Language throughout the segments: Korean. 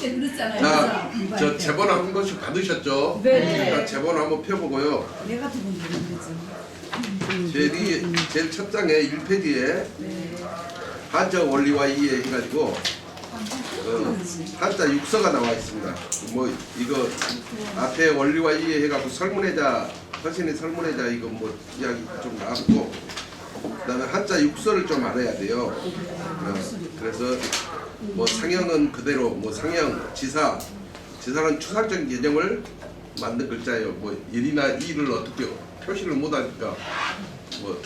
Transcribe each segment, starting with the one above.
때 그랬잖아요. 자, 공부할 저 때. 제본 한 번씩 받으셨죠? 네. 일단 제본 한번 펴보고요. 내가 두번 그랬잖아. 제일 첫 장에 1페이지에 한자 원리와 이해 해가지고 한자 육서가 나와 있습니다. 뭐 이거 앞에 원리와 이해 해가지고 설문해자 허신의 설문해자 이거 뭐 이야기 좀 나왔고 그다음에 한자 육서를 좀 알아야 돼요. 그래서 뭐 상형은 그대로 뭐 상형 지사는 추상적인 개념을 만든 글자예요. 뭐 일이나 일을 어떻게 표시를 못하니까 뭐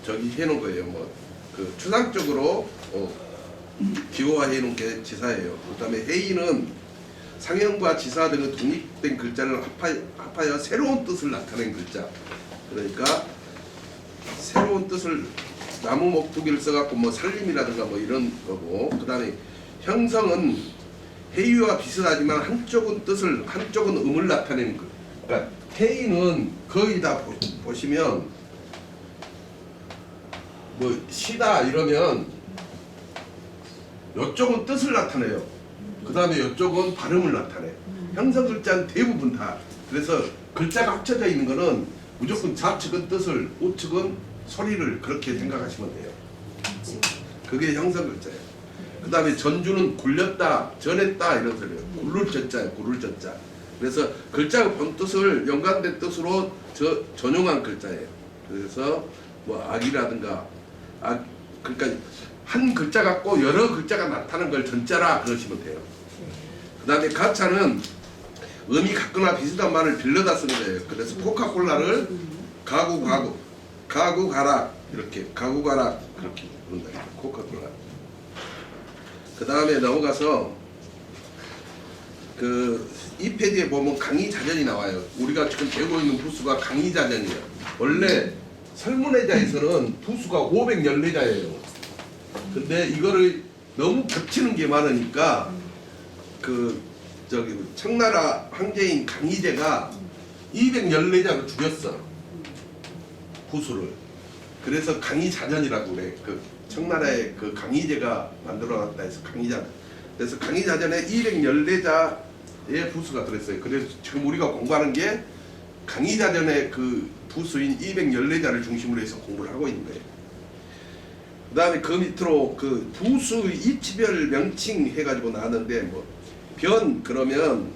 저기 해놓은 거예요. 뭐 그 추상적으로 기호화해 놓은 게 지사예요. 그다음에 해인은 상형과 지사 등의 독립된 글자를 합하여 새로운 뜻을 나타낸 글자. 그러니까 새로운 뜻을 나무 목두기를 써갖고 뭐 살림이라든가 뭐 이런 거고. 그다음에 형성은 해유와 비슷하지만 한쪽은 음을 나타내는 거. 그러니까 해인은 거의 다 보시면 뭐 시다 이러면 이쪽은 뜻을 나타내요. 그 다음에 이쪽은 발음을 나타내. 형성 글자는 대부분 다. 그래서 글자가 합쳐져 있는 거는 무조건 좌측은 뜻을, 우측은 소리를 그렇게 생각하시면 돼요. 그게 형성 글자예요. 그 다음에 전주는 굴렸다, 전했다 이런 소리예요. 굴을 젖자예요. 굴을 젖자. 그래서 글자가 본 뜻을 연관된 뜻으로 전용한 글자예요. 그래서 뭐 악이라든가 그러니까 한 글자 갖고 여러 글자가 나타나는 걸 전자라 그러시면 돼요. 그 다음에 가차는 음이 같거나 비슷한 말을 빌려다 쓰는 거예요. 그래서 코카콜라를 가구 가라 이렇게 가구 가라 그렇게 부른다. 코카콜라. 그 다음에 넘어가서 이 페이지에 보면 강의자전이 나와요. 우리가 지금 배우고 있는 부수가 강의자전이에요. 원래 설문해자에서는 부수가 514자예요. 근데 이거를 너무 겹치는 게 많으니까 청나라 황제인 강희제가 214자로 죽였어. 부수를. 그래서 강의자전이라고 그래. 청나라의 강희제가 만들어놨다 해서 강의자전. 그래서 강의자전에 214자의 부수가 들었어요. 그래서 지금 우리가 공부하는 게 강의자전의 부수인 214자를 중심으로 해서 공부를 하고 있는 거예요. 그 다음에 그 밑으로 부수 이치별 명칭 해가지고 나왔는데 뭐 변 그러면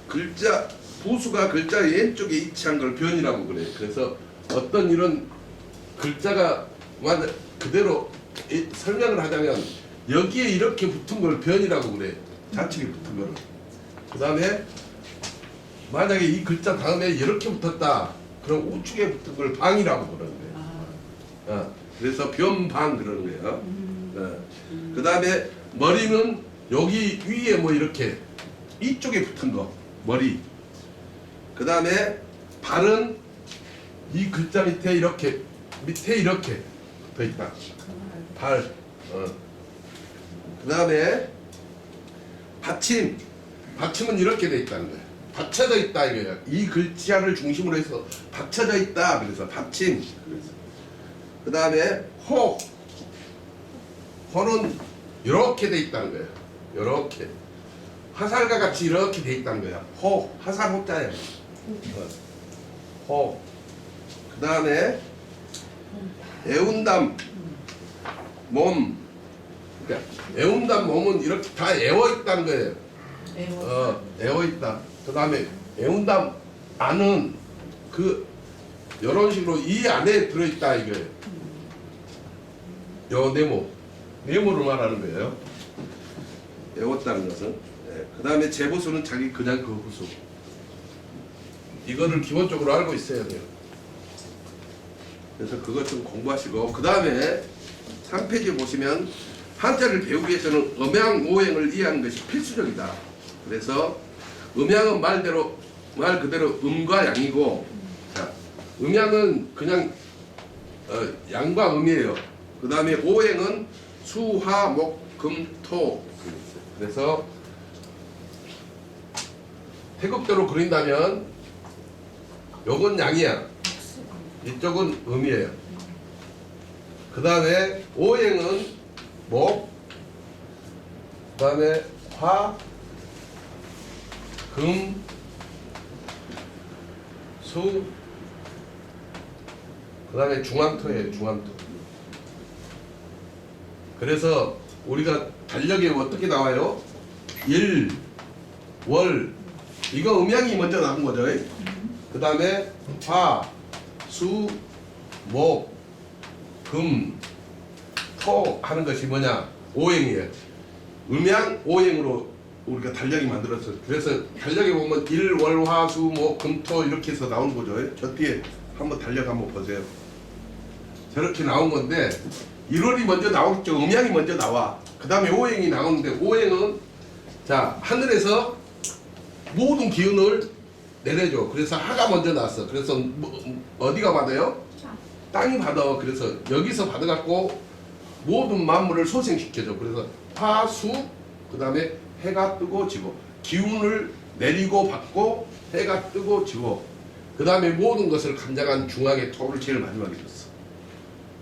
글자 부수가 글자 왼쪽에 이치한 걸 변이라고 그래요. 그래서 어떤 이런 글자가 그대로 설명을 하자면 여기에 이렇게 붙은 걸 변이라고 그래. 좌측에 붙은 거를. 그 다음에 만약에 이 글자 다음에 이렇게 붙었다. 그럼 우측에 붙은 걸 방이라고 그러는 거예요. 그래서 변방 그러는 거예요. 그 다음에 머리는 여기 위에 뭐 이렇게 이쪽에 붙은 거 머리. 그 다음에 발은 이 글자 밑에 이렇게 붙어 있다. 발. 그 다음에 받침은 이렇게 돼 있다는 거예요. 받쳐져 있다 이거예요. 이 글자를 중심으로 해서 받쳐져 있다. 그래서 받침. 그 다음에 호는 이렇게 돼 있다는 거예요. 이렇게 화살과 같이 이렇게 돼 있다는 거예요. 화살 호자예요. 그 다음에 애운담 몸. 그러니까 애운담 몸은 이렇게 다 애워 있다는 거예요. 애워 있다. 그 다음에 애운담 안은 이런 식으로 이 안에 들어있다 이거예요. 요 네모를 말하는 거예요. 애웠다는 것은. 그 다음에 재부수는 그냥 그 부수. 이거를 기본적으로 알고 있어야 돼요. 그래서 그것 좀 공부하시고 그 다음에 3페이지 보시면 한자를 배우기 위해서는 음양 오행을 이해하는 것이 필수적이다. 그래서 음양은 말 그대로 음과 양이고, 자, 음양은 그냥 양과 음이에요. 그 다음에 오행은 수, 화, 목, 금, 토. 그래서 태극대로 그린다면 요건 양이야. 이쪽은 음이에요. 그 다음에 오행은 목, 그다음에 화, 금, 수, 그다음에 중앙토예요. 중앙토. 그래서 우리가 달력에 어떻게 나와요? 일, 월, 이거 음양이 먼저 나온 거죠. 그 다음에 화, 수, 목, 금, 토 하는 것이 뭐냐? 오행이에요. 음양 오행으로 우리가 달력이 만들었어요. 그래서 달력에 보면 일, 월, 화, 수, 목, 금, 토 이렇게 해서 나온 거죠. 저 뒤에 한번 달력 한번 보세요. 저렇게 나온 건데 1월이 먼저 나오겠죠. 음양이 먼저 나와. 그 다음에 오행이 나오는데 오행은 자 하늘에서 모든 기운을 내려줘. 그래서 하가 먼저 나왔어. 그래서 어디가 받아요? 땅이 받아. 그래서 여기서 받아갖고 모든 만물을 소생시켜줘. 그래서 화, 수, 그 다음에 해가 뜨고 지고 기운을 내리고 받고 해가 뜨고 지고 그 다음에 모든 것을 감장한 중앙의 토를 제일 마지막에 줬어.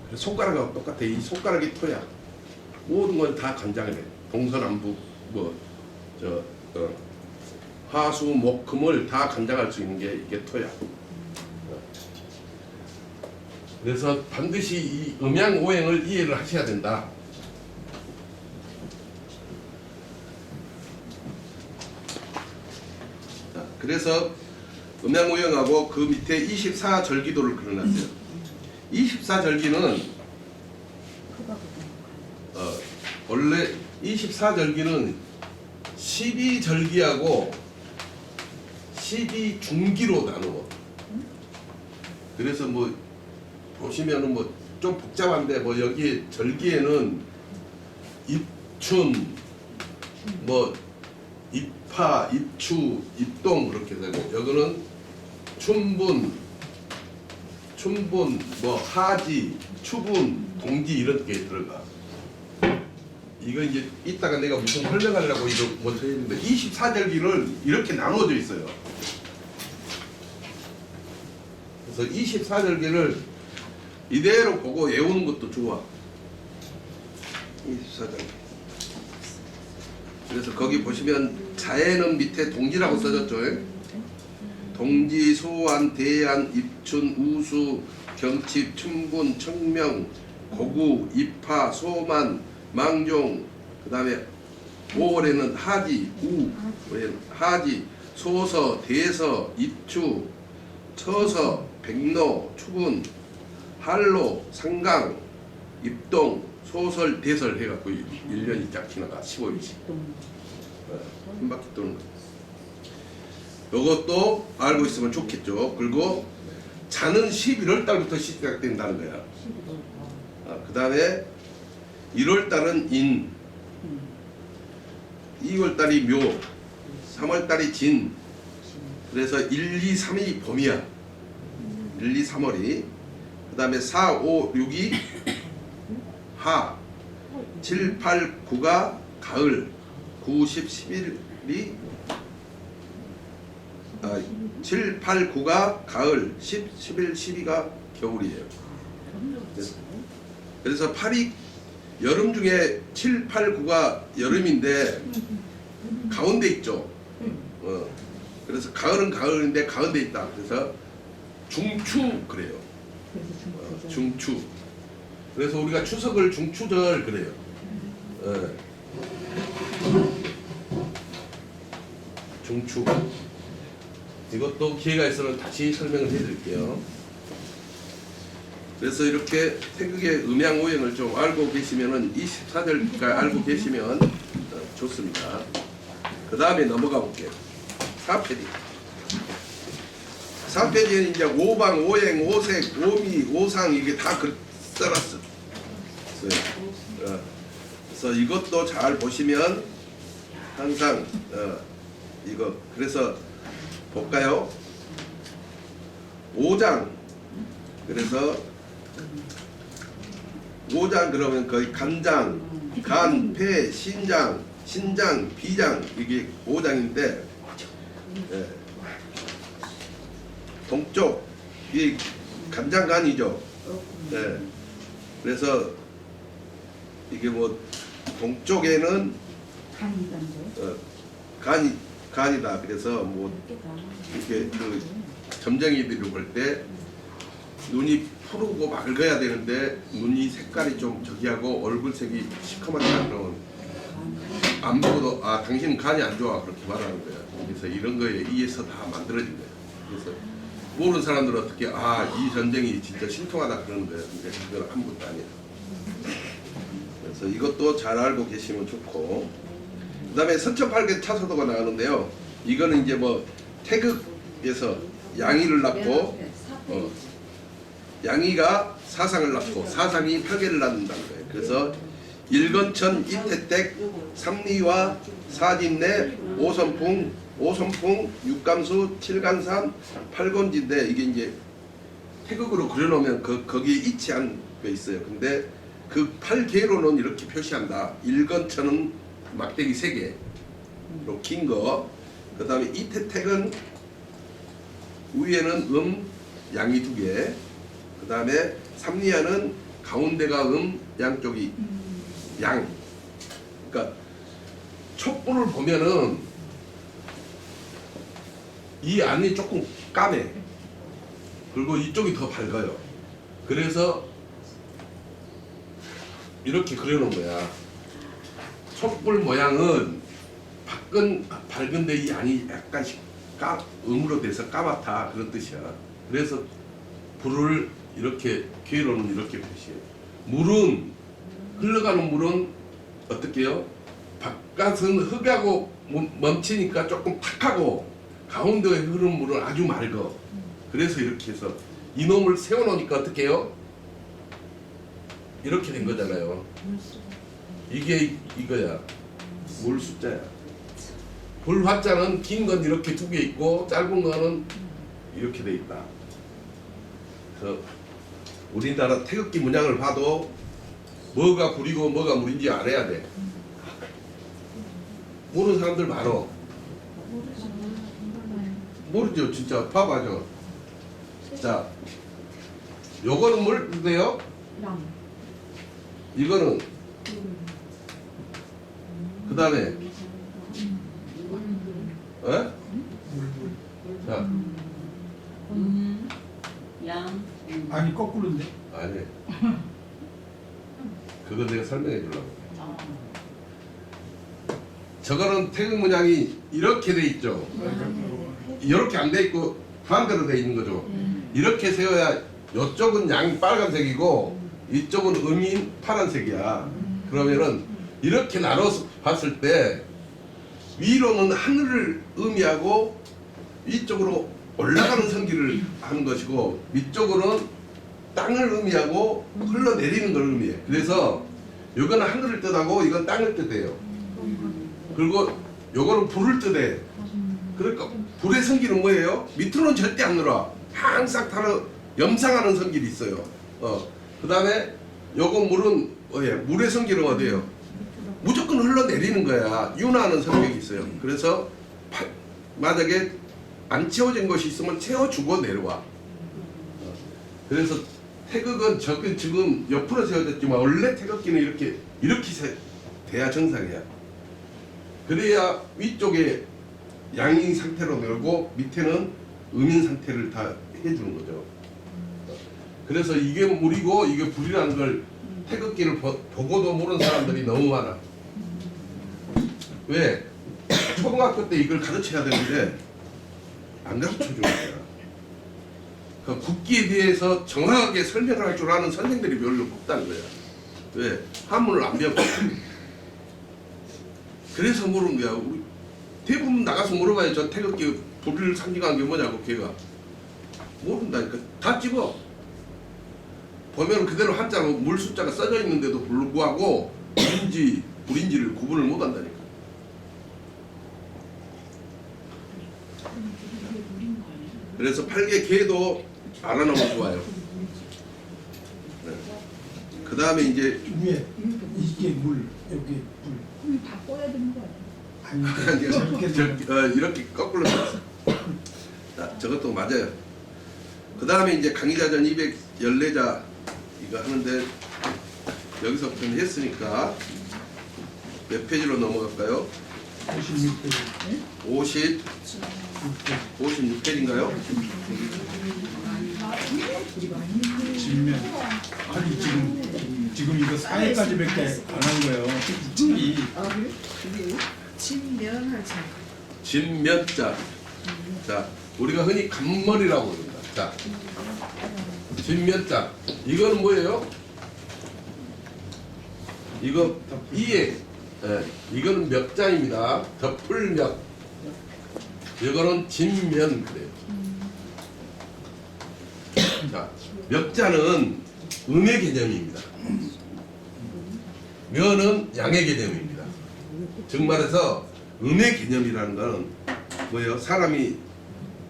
그래서 손가락하고 똑같아. 이 손가락이 토야. 모든 건 다 감장해. 동서남북 화수 목금을 다 감장할 수 있는 게 이게 토야. 그래서 반드시 이 음양 오행을 이해를 하셔야 된다. 자, 그래서 음양 오행하고 그 밑에 24절기도를 그려놨어요. 24절기는 원래 24절기는 12절기하고 12중기로 나누어. 그래서 뭐 보시면은 뭐 좀 복잡한데 뭐 여기 절기에는 입춘, 뭐 입하, 입추, 입동 그렇게 되고 여기는 춘분, 뭐 하지, 추분, 동지 이런 게 들어가. 이거 이제 이따가 내가 무슨 설명하려고 이거 못 했는데 24절기를 이렇게 나눠져 있어요. 그래서 24절기를 이대로 보고 외우는 것도 좋아. 24절기. 그래서 거기 보시면 자해는 밑에 동지라고 써졌죠. 동지, 소환, 대안, 입춘, 우수, 경칩, 춘분, 청명, 고구, 입하, 소만, 망종, 그 다음에 5월에는 하지, 하지, 소서, 대서, 입추, 처서, 백로, 추분, 한로, 상강, 입동, 소설, 대설 해갖고 1년이 쫙 지나가 15일씩 한 바퀴 도는 거. 요것도 알고 있으면 좋겠죠. 그리고 자는 11월 달부터 시작된다는 거야. 그 다음에 1월 달은 인, 2월 달이 묘, 3월 달이 진. 그래서 1, 2, 3이 봄이야. 1, 2, 3월이. 그 다음에 4, 5, 6이 하, 7, 8, 9가 가을, 9, 10, 11이 7, 8, 9가 가을, 10, 11, 12가 겨울이에요. 그래서 8이 여름 중에 7, 8, 9가 여름인데 가운데 있죠. 그래서 가을은 가을인데 가운데 있다. 그래서 중추 그래요. 중추. 그래서 우리가 추석을 중추절 그래요. 중추. 이것도 기회가 있으면 다시 설명을 해드릴게요. 그래서 이렇게 태극의 음양오행을 좀 알고 계시면은 24절까지 알고 계시면 좋습니다. 그 다음에 넘어가 볼게요. 4페이지. 4페이지에는 이제 오방, 오행, 오색, 오미, 오상 이게 다 써놨어. 그래서 이것도 잘 보시면 항상 이거 그래서 볼까요? 5장. 그래서 5장 그러면 거의 간장, 간, 폐, 신장, 비장 이게 5장인데 동쪽 이 간장간이죠. 그래서 이게 뭐 동쪽에는 간이다. 그래서 뭐 이렇게 그 점쟁이들이 볼 때 눈이 푸르고 맑아야 되는데 눈이 색깔이 좀 저기하고 얼굴색이 시커멓지 않은, 안 보고도 아 당신은 간이 안 좋아 그렇게 말하는 거야. 그래서 이런 거에 의해서 다 만들어진 거야. 그래서 모르는 사람들은 어떻게 아 이 전쟁이 진짜 신통하다 그러는 거야. 근데 그건 아무것도 아니야. 그래서 이것도 잘 알고 계시면 좋고, 그 다음에 선천팔계 차소도가 나오는데요. 이거는 이제 뭐 태극에서 양이를 낳고 양이가 사상을 낳고 사상이 팔계를 낳는다는 거예요. 그래서 일건천 이태택 삼리와 사진내 오선풍 육감수 칠간산 팔곤지인데, 이게 이제 태극으로 그려놓으면 거기에 이치한 게 있어요. 근데 그 팔계로는 이렇게 표시한다. 일건천은 막대기 3개로 긴 거, 그 다음에 이태택은 위에는 양이 2개, 그 다음에 삼리야는 가운데가 양쪽이 양. 그러니까 촛불을 보면은 이 안이 조금 까매. 그리고 이쪽이 더 밝아요. 그래서 이렇게 그려놓은 거야. 촛불 모양은 밖은 밝은데 이 안이 약간씩 음으로 돼서 까맣다 그런 뜻이야. 그래서 불을 이렇게 괴로는 이렇게 표시해. 물은 흘러가는 물은 어떻게 해요? 바깥은 흙하고 멈추니까 조금 탁하고 가운데에 흐르는 물은 아주 맑어. 그래서 이렇게 해서 이놈을 세워놓으니까 어떻게 해요? 이렇게 된 거잖아요. 이게 이거야. 물 숫자야. 불 화자는 긴 건 이렇게 2개 있고 짧은 거는 이렇게 돼 있다. 그래서 우리나라 태극기 문양을 봐도 뭐가 불이고 뭐가 물인지 알아야 돼. 모르는 사람들 많어. 모르죠. 진짜 봐봐죠. 자, 요거는 뭘 뜻해요? 이거는 그 다음에 자, 양. 아니 거꾸로인데. 아니 그거 내가 설명해 주려고. 저거는 태극 문양이 이렇게 돼 있죠. 이렇게 안 돼 있고 반대로 돼 있는 거죠. 이렇게 세워야 이쪽은 양이 빨간색이고 이쪽은 음인 파란색이야. 그러면은 이렇게 나눠서 봤을 때 위로는 하늘을 의미하고 위쪽으로 올라가는 성기를 하는 것이고 밑쪽으로는 땅을 의미하고 흘러내리는 걸 의미해. 그래서 이거는 하늘을 뜻하고 이건 땅을 뜻해요. 그리고 요거는 불을 뜻해. 그러니까 불의 성기는 뭐예요? 밑으로는 절대 안 늘어. 항상 염상하는 성질이 있어요. 그 다음에 요거 물은 물의 성질은 어디예요? 무조건 흘러내리는 거야. 윤화하는 성격이 있어요. 그래서 만약에 안 채워진 것이 있으면 채워주고 내려와. 그래서 태극은 지금 옆으로 세워졌지만 원래 태극기는 이렇게 돼야 정상이야. 그래야 위쪽에 양인 상태로 내고 밑에는 음인 상태를 다 해주는 거죠. 그래서 이게 물이고 이게 불이라는 걸 태극기를 보고도 모르는 사람들이 너무 많아. 왜? 초등학교 때 이걸 가르쳐야 되는데 안 가르쳐주는 거야. 그 국기에 대해서 정확하게 설명을 할 줄 아는 선생들이 별로 없다는 거야. 왜? 한문을 안 배웠거든. 그래서 모르는 거야. 우리 대부분 나가서 물어봐요. 저 태극기 불을 상징하는 게 뭐냐고. 걔가 모른다니까. 다 집어. 보면 그대로 한자로 물 숫자가 써져 있는데도 불구하고 불인지를 구분을 못 한다니까. 그래서 팔계 개도 알아놓으면 좋아요. 네. 그 다음에 이제 위에 이게 물, 여기 불. 바꿔야 되는 거 아니야? 아니 이렇게 거꾸로 썼어. 자, 저것도 맞아요. 그 다음에 이제 강의자전 214자 이거 하는데 여기서부터는 했으니까 몇 페이지로 넘어갈까요? 56페이지. 56페이지인가요? 진면. 아니 지금 이거 4회까지밖에 안 한 거예요. 이 진면하지. 진면자. 자, 우리가 흔히 간머리라고 그럽니다. 자, 진면자. 이거는 뭐예요? 이거 이에, 이거는 멱자입니다. 덮을멱. 이거는 진면 그래요. 자, 멱자는 음의 개념입니다. 면은 양의 개념입니다. 즉 말해서 음의 개념이라는 것은 뭐예요? 사람이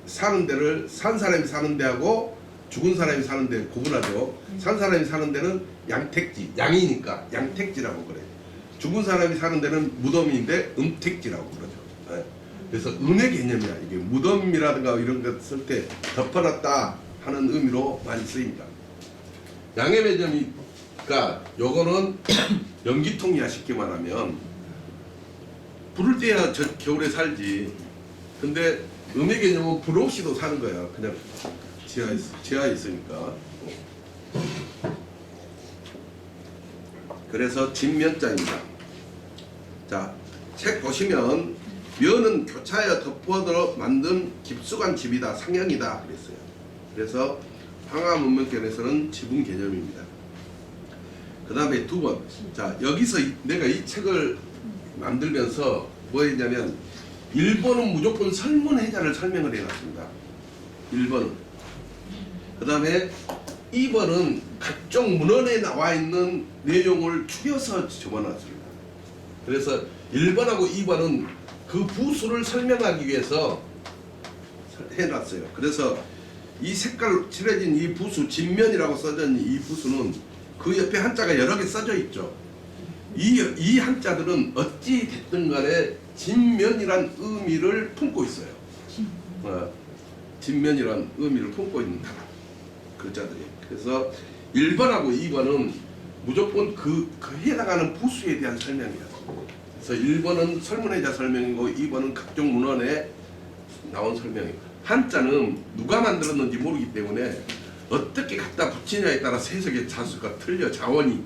사는 데를 산 사람이 사는 데하고 죽은 사람이 사는 데 구분하죠. 산 사람이 사는 데는 양택지, 양이니까 양택지라고 그래요. 죽은 사람이 사는 데는 무덤인데 음택지라고 그러죠. 네. 그래서 음의 개념이야. 이게 무덤이라든가 이런 것 쓸 때 덮어놨다 하는 의미로 많이 쓰입니다. 양의 개념이니까 요거는 연기통이야. 쉽게 말하면 불을 떼야 겨울에 살지. 근데 음의 개념은 불 없이도 사는 거야. 그냥 지하에 있으니까. 그래서 진면자입니다. 자, 책 보시면 면은 교차하여 덮어들어 만든 깊숙한 집이다, 상형이다 그랬어요. 그래서 황화문명권에서는 지분 개념입니다. 그 다음에 두 번. 자, 여기서 내가 이 책을 만들면서 뭐 했냐면 1번은 무조건 설문해자를 설명을 해놨습니다. 1번은. 그 다음에 2번은 각종 문헌에 나와 있는 내용을 추려서 적어놨습니다. 그래서 1번하고 2번은 그 부수를 설명하기 위해서 해놨어요. 그래서 이 색깔 칠해진 이 부수, 진면이라고 써져 있는 이 부수는 그 옆에 한자가 여러 개 써져 있죠. 이 한자들은 어찌 됐든 간에 진면이란 의미를 품고 있어요. 진면이란 의미를 품고 있는 글자들이. 그래서 1번하고 2번은 무조건 그 해당하는 부수에 대한 설명이야. 그래서 1번은 설문해자 설명이고 2번은 각종 문헌에 나온 설명이고, 한자는 누가 만들었는지 모르기 때문에 어떻게 갖다 붙이냐에 따라 해석의 자수가 틀려. 자원이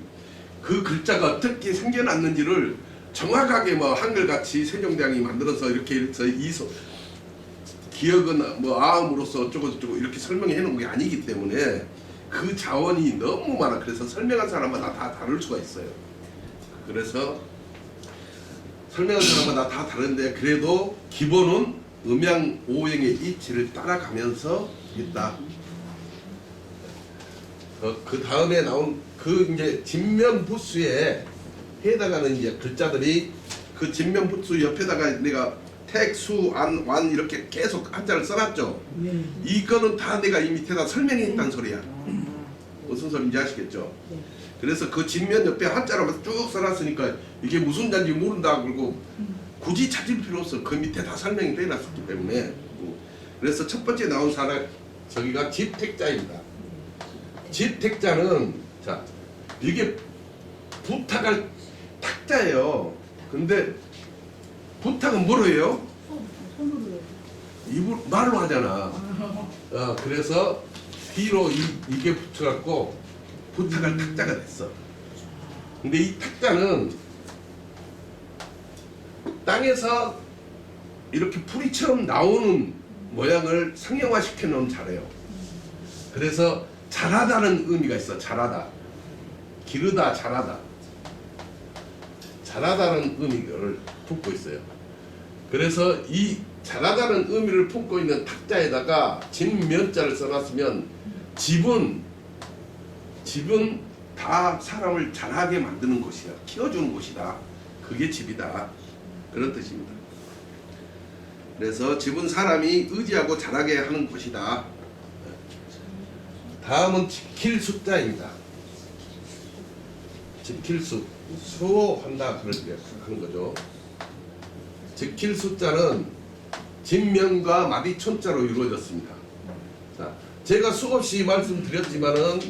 그 글자가 어떻게 생겨났는지를 정확하게 뭐 한글같이 세종대왕이 만들어서 이렇게 해서 기억은 뭐 아음으로써 어쩌고 이렇게 설명해 놓은 게 아니기 때문에 그 자원이 너무 많아. 그래서 설명한 사람마다 다 다를 수가 있어요. 그래서 설명한 사람마다 다 다른데 그래도 기본은 음양 오행의 이치를 따라가면서 있다. 그 다음에 나온 그 이제 진면부수에 해당하는 이제 글자들이 그 진면부수 옆에다가 내가 택, 수, 안, 완 이렇게 계속 한자를 써놨죠. 네. 이거는 다 내가 이 밑에다 설명했다는 소리야. 무슨 소리인지 아시겠죠? 그래서 그 진면 옆에 한자로 쭉 써놨으니까 이게 무슨 자인지 모른다 그러고 굳이 찾을 필요 없어. 그 밑에 다 설명이 되어놨기 때문에. 그래서 첫 번째 나온 사람 저기가 집택자입니다. 집택자는 자 이게 부탁할 탁자예요. 근데 부탁은 뭐로 해요? 손으로. 입으로 말로 하잖아. 그래서 뒤로 이게 붙여갖고 부탁할 탁자가 됐어. 근데 이 탁자는 땅에서 이렇게 풀이처럼 나오는 모양을 상형화시켜 놓으면 잘해요. 그래서 잘하다는 의미가 있어. 잘하다, 기르다, 잘하다. 잘하다는 의미를 품고 있어요. 그래서 이 잘하다는 의미를 품고 있는 탁자에다가 진면자를 써놨으면 집은 다 사람을 잘하게 만드는 곳이야. 키워주는 곳이다. 그게 집이다. 그런 뜻입니다. 그래서 집은 사람이 의지하고 잘하게 하는 곳이다. 다음은 지킬 숫자입니다. 지킬 수호한다 그럴 때 하는 거죠. 지킬 숫자는 진면과 마디촌자로 이루어졌습니다. 자, 제가 수없이 말씀드렸지만은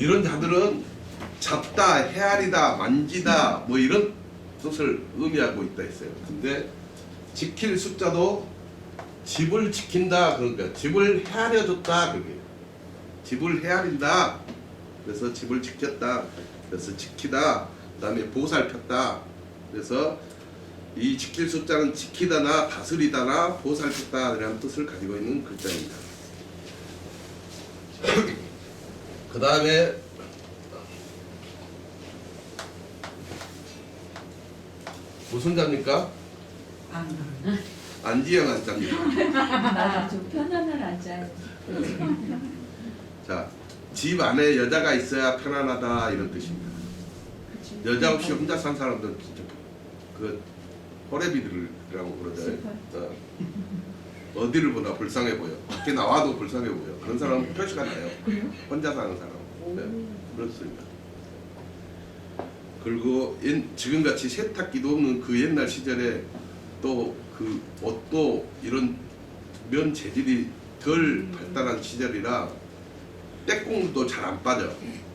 이런 자들은 잡다, 헤아리다, 만지다 뭐 이런 뜻을 의미하고 있다 했어요. 근데 지킬 숫자도 집을 지킨다, 그러니까 집을 헤아려줬다, 그게 집을 헤아린다. 그래서 집을 지켰다. 그래서 지키다. 그다음에 보살폈다. 그래서 이 지킬 숫자는 지키다나 다스리다나 보살폈다라는 뜻을 가지고 있는 글자입니다. 그 다음에 무슨 자입니까? 안지영 한자입니다. 나좀 편안한 앉아요. 자, 집 안에 여자가 있어야 편안하다 이런 뜻입니다. 여자 없이 혼자 산 사람들 진짜 그 호래비들이라고 그러죠. 어디를 보나 불쌍해 보여. 밖에 나와도 불쌍해 보여. 그런 사람은 표시가 나요. 혼자 사는 사람. 네, 그렇습니다. 그리고 지금같이 세탁기도 없는 그 옛날 시절에 또 그 옷도 이런 면 재질이 덜 발달한 시절이라 때국물도 잘 안 빠져.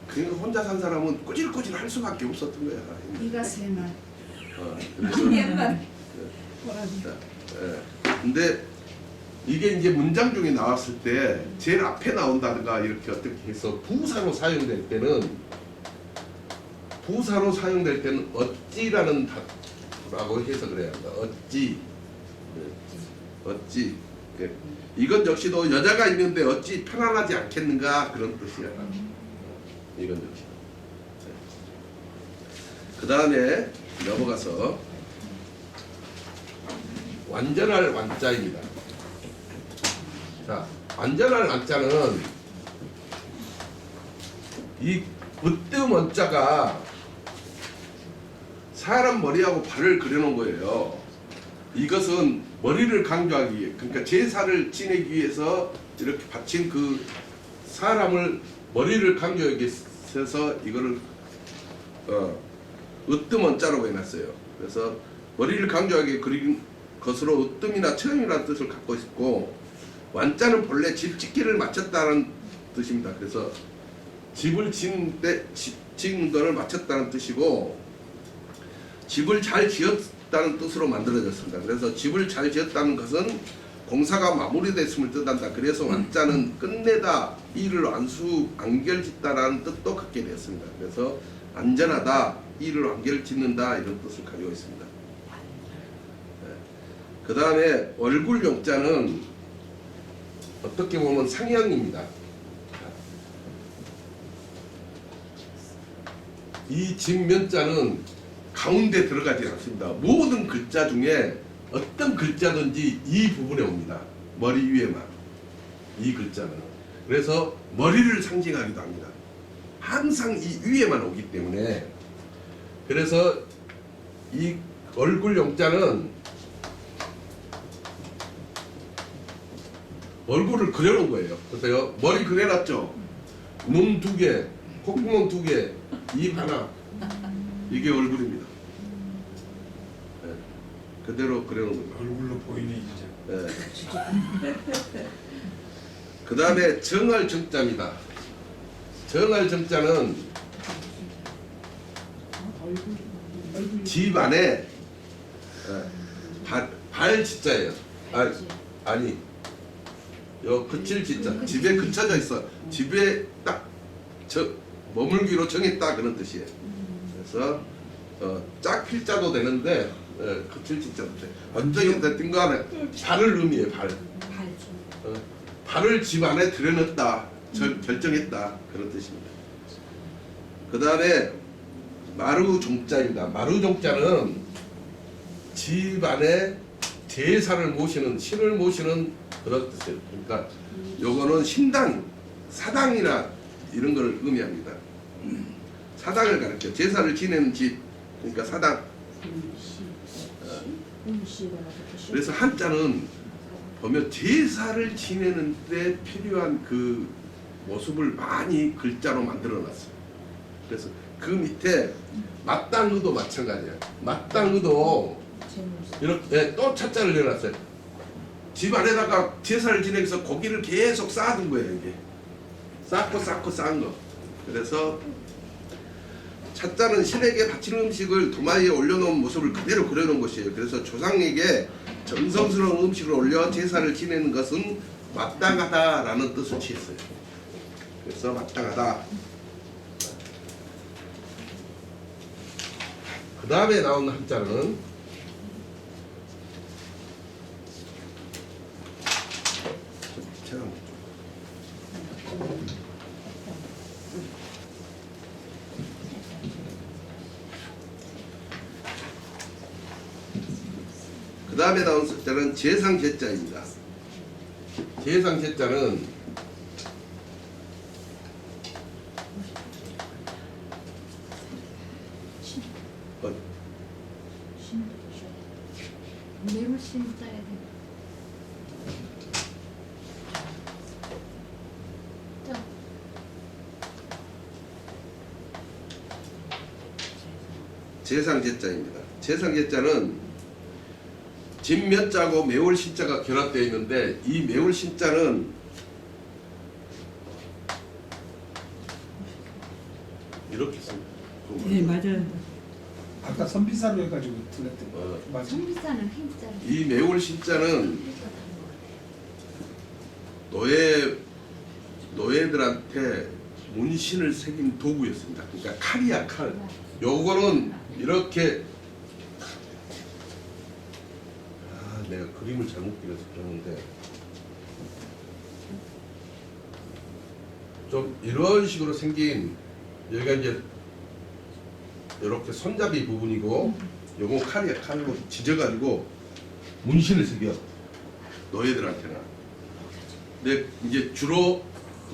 그러니까 혼자 산 사람은 꼬질꼬질 할 수밖에 없었던 거야. 이가 세 말. 그래서 옛날. 근데 이게 이제 문장 중에 나왔을 때 제일 앞에 나온다든가 이렇게 어떻게 해서 부사로 사용될 때는 어찌라는 라고 해서 그래야 한다. 어찌. 어찌. 이건 역시도 여자가 있는데 어찌 편안하지 않겠는가 그런 뜻이야. 이건 역시. 그 다음에 넘어가서 완전할 완자입니다. 자, 완전할 완자는 이 으뜸 원자가 사람 머리하고 발을 그려놓은 거예요. 이것은 머리를 강조하기 위해, 그러니까 제사를 지내기 위해서 이렇게 바친 그 사람을 머리를 강조하기 위해서 이거를 으뜸 원자라고 해놨어요. 그래서 머리를 강조하게 그린 것으로 으뜸이나 처음이라는 뜻을 갖고 있고, 완자는 본래 집 짓기를 마쳤다는 뜻입니다. 그래서 집을 짓는 때 짓는 것을 마쳤다는 뜻이고, 집을 잘 지었다는 뜻으로 만들어졌습니다. 그래서 집을 잘 지었다는 것은 공사가 마무리됐음을 뜻한다. 그래서 완자는 끝내다, 일을 완결짓다라는 뜻도 갖게 되었습니다. 그래서 안전하다, 일을 완결짓는다 이런 뜻을 가지고 있습니다. 그 다음에 얼굴 용자는 어떻게 보면 상향입니다. 이 집면자는 가운데 들어가지 않습니다. 모든 글자 중에 어떤 글자든지 이 부분에 옵니다. 머리 위에만. 이 글자는. 그래서 머리를 상징하기도 합니다. 항상 이 위에만 오기 때문에. 그래서 이 얼굴 용자는 얼굴을 그려놓은 거예요. 그래서 머리 그려놨죠. 눈 2개, 콧구멍 2개, 입 하나. 이게 얼굴입니다. 네. 그대로 그려놓은 겁니다. 얼굴로 보이네 진짜. 네. 그 다음에 정할 정자입니다. 정할 정자는 집 안에 발 짓자예요. 아니 요 그칠 짓자. 집에 그쳐져 있어. 집에 딱 머물기로 정했다 그런 뜻이에요. 그래서 짝필자도 되는데 그칠 짓자도 돼. 완전히 됐든 간에 발을 의미해. 발을 집 안에 들여넣었다, 결정했다 그런 뜻입니다. 그 다음에 마루종자입니다. 마루종자는 집 안에 제사를 모시는, 신을 모시는 그런 뜻이에요. 그러니까 요거는 신당, 사당이나 이런 걸 의미합니다. 사당을 가르쳐 제사를 지내는 집, 그러니까 사당. 그래서 한자는 보면 제사를 지내는 데 필요한 그 모습을 많이 글자로 만들어놨어요. 그래서 그 밑에 마땅의도 마찬가지예요. 마땅의도 이렇게 또 차자를 내놨어요. 집 안에다가 제사를 지내면서 고기를 계속 쌓아둔 거예요. 이게 쌓고 쌓은 거. 그래서 찻자는 신에게 바치는 음식을 도마에 올려놓은 모습을 그대로 그려놓은 것이에요. 그래서 조상에게 정성스러운 음식을 올려 제사를 지내는 것은 마땅하다라는 뜻을 취했어요. 그래서 마땅하다. 그 다음에 나온 한자는 그 다음에 나온 숫자는 제상제자입니다. 제상제자는 매울 신 따야 돼. 제상제자입니다. 제상제자는 진몇자고 매울 신자가 결합되어 있는데 이 매울 신자는 이렇게 씁니다. 네, 맞아요. 아까 선비사로 해가지고 틀렸대. 맞아. 성비사는 행자. 이 매울 신자는 노예들한테 문신을 새긴 도구였습니다. 그러니까 칼이야, 칼. 요거는 이렇게 내가 그림을 잘못 그려서 그러는데 좀 이런 식으로 생긴 여기가 이제 이렇게 손잡이 부분이고 요거 칼이야. 칼로 지져가지고 문신을 새겨 노예들한테는. 근데 이제 주로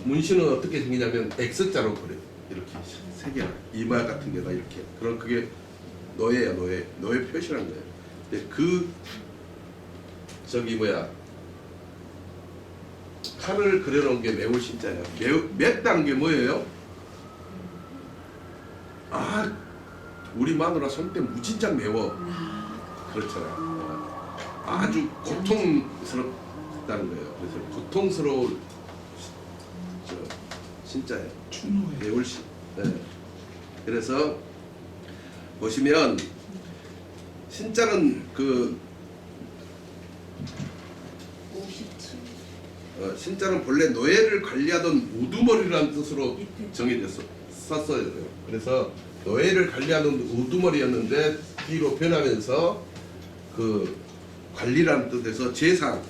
문신은 어떻게 생기냐면 X자로 그려 이렇게 새겨 이마 같은 데다 이렇게. 그럼 그게 노예야. 노예 표시라는 거예요. 근데 그 저기 뭐야 칼을 그려놓은 게 매울 신자예요. 맵다는 게 뭐예요? 우리 마누라 손때 무진장 매워. 그렇잖아. 아주 고통스럽다는 거예요. 그래서 고통스러울 신자예요. 추노에. 매울 신. 네. 그래서 보시면 신자는 그 57. 신자는 본래 노예를 관리하던 우두머리라는 뜻으로 썼어요. 그래서 노예를 관리하는 우두머리였는데 뒤로 변하면서 그 관리라는 뜻에서 제상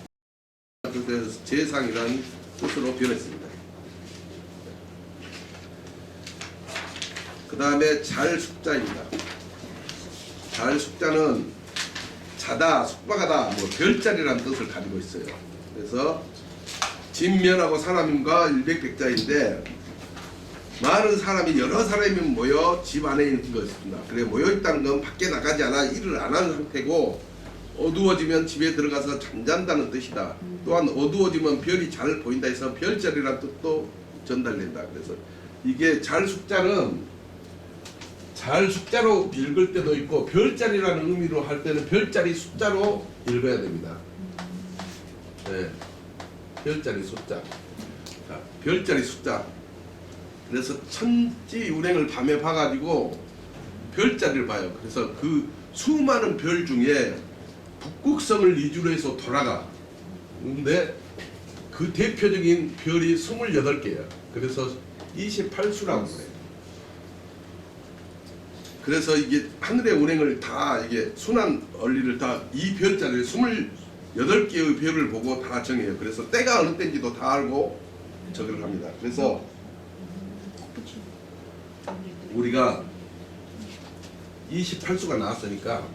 뜻에서 제상이라는 뜻으로 변했습니다. 그 다음에 잘숙자입니다. 잘숙자는 자다, 숙박하다, 뭐 별자리라는 뜻을 가지고 있어요. 그래서 진면하고 사람과 일백백자인데 많은 사람이 여러 사람이 모여 집 안에 있는 것입니다. 그래 모여 있다는 건 밖에 나가지 않아 일을 안 하는 상태고 어두워지면 집에 들어가서 잠잔다는 뜻이다. 또한 어두워지면 별이 잘 보인다 해서 별자리라는 뜻도 전달된다. 그래서 이게 잘숙자는 잘 숫자로 읽을 때도 있고 별자리라는 의미로 할 때는 별자리 숫자로 읽어야 됩니다. 네, 별자리 숫자. 자, 별자리 숫자. 그래서 천지운행을 밤에 봐가지고 별자리를 봐요. 그래서 그 수많은 별 중에 북극성을 이주로 해서 돌아가. 근데 그 대표적인 별이 28개예요. 그래서 28수라고 그래요. 그래서 이게 하늘의 운행을 다 이게 순환 원리를 다 이 별자리를 28개의 별을 보고 다 정해요. 그래서 때가 어느 때인지도 다 알고 적을 합니다. 그래서 우리가 28수가 나왔으니까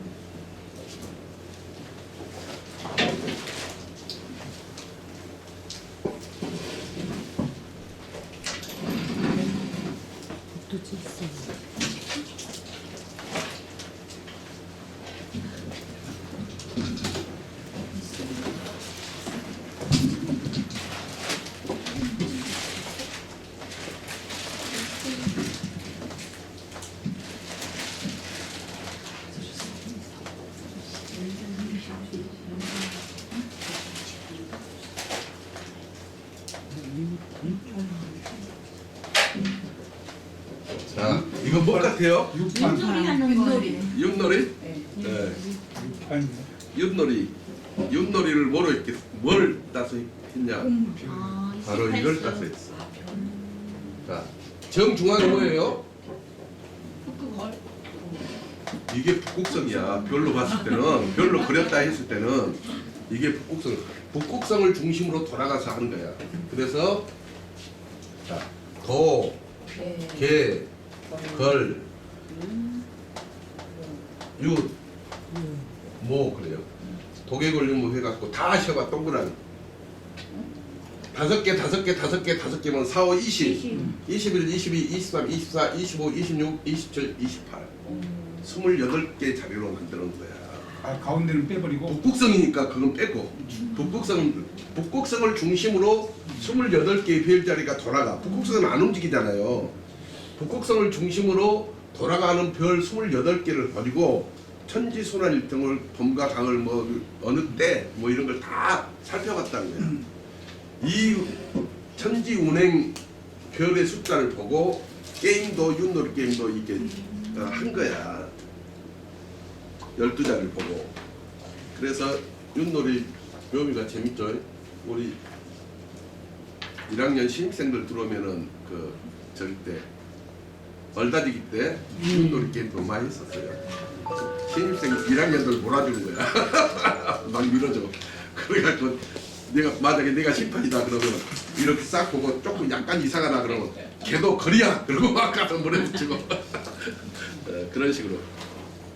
이거 뭐 같아요? 육판. 윷놀이 하는 윷놀이. 거. 윷놀이? 네. 육판. 윷놀이. 윷놀이를 뭐로 했겠? 뭘 따서 했냐? 아, 바로 이걸 28수. 따서 했어. 자, 정중앙이 뭐예요? 북극 이게 북극성이야. 별로 봤을 때는, 별로 그렸다 했을 때는 이게 북극성. 북극성을 중심으로 돌아가서 하는 거야. 그래서 자, 도, 개, 걸, 윷, 모 그래요. 도개걸림모 해갖고 다 하셔봐 동그라미. 5개, 5개, 5개, 5개면 4, 5, 20. 21, 22, 23, 24, 25, 26, 27, 28. 28개 자리로 만드는 거야. 아 가운데는 빼버리고. 북극성이니까 그건 빼고 북극성을 중심으로 28개의 별자리가 돌아가. 북극성은 안 움직이잖아요. 북극성을 중심으로 돌아가는 별 28개를 버리고 천지순환일정을 봄과 가을 뭐 어느 때 뭐 이런 걸 다 살펴봤다는 거야. 이 천지운행 별의 숫자를 보고 게임도 윷놀이 게임도 이게 한 거야. 12자를 보고. 그래서 윷놀이 묘미가 재밌죠. 우리 1학년 신입생들 들어오면은 그 저기 때 얼다지기 때 윷놀이 게임도 많이 했었어요. 신입생 1학년들 몰아주는 거야. 막 밀어줘. 그래가지고 만약에 내가 심판이다 그러면 이렇게 싹 보고 조금 약간 이상하다 그러면 걔도 거리야. 그러고 막 가서 물어붙이고 그런 식으로.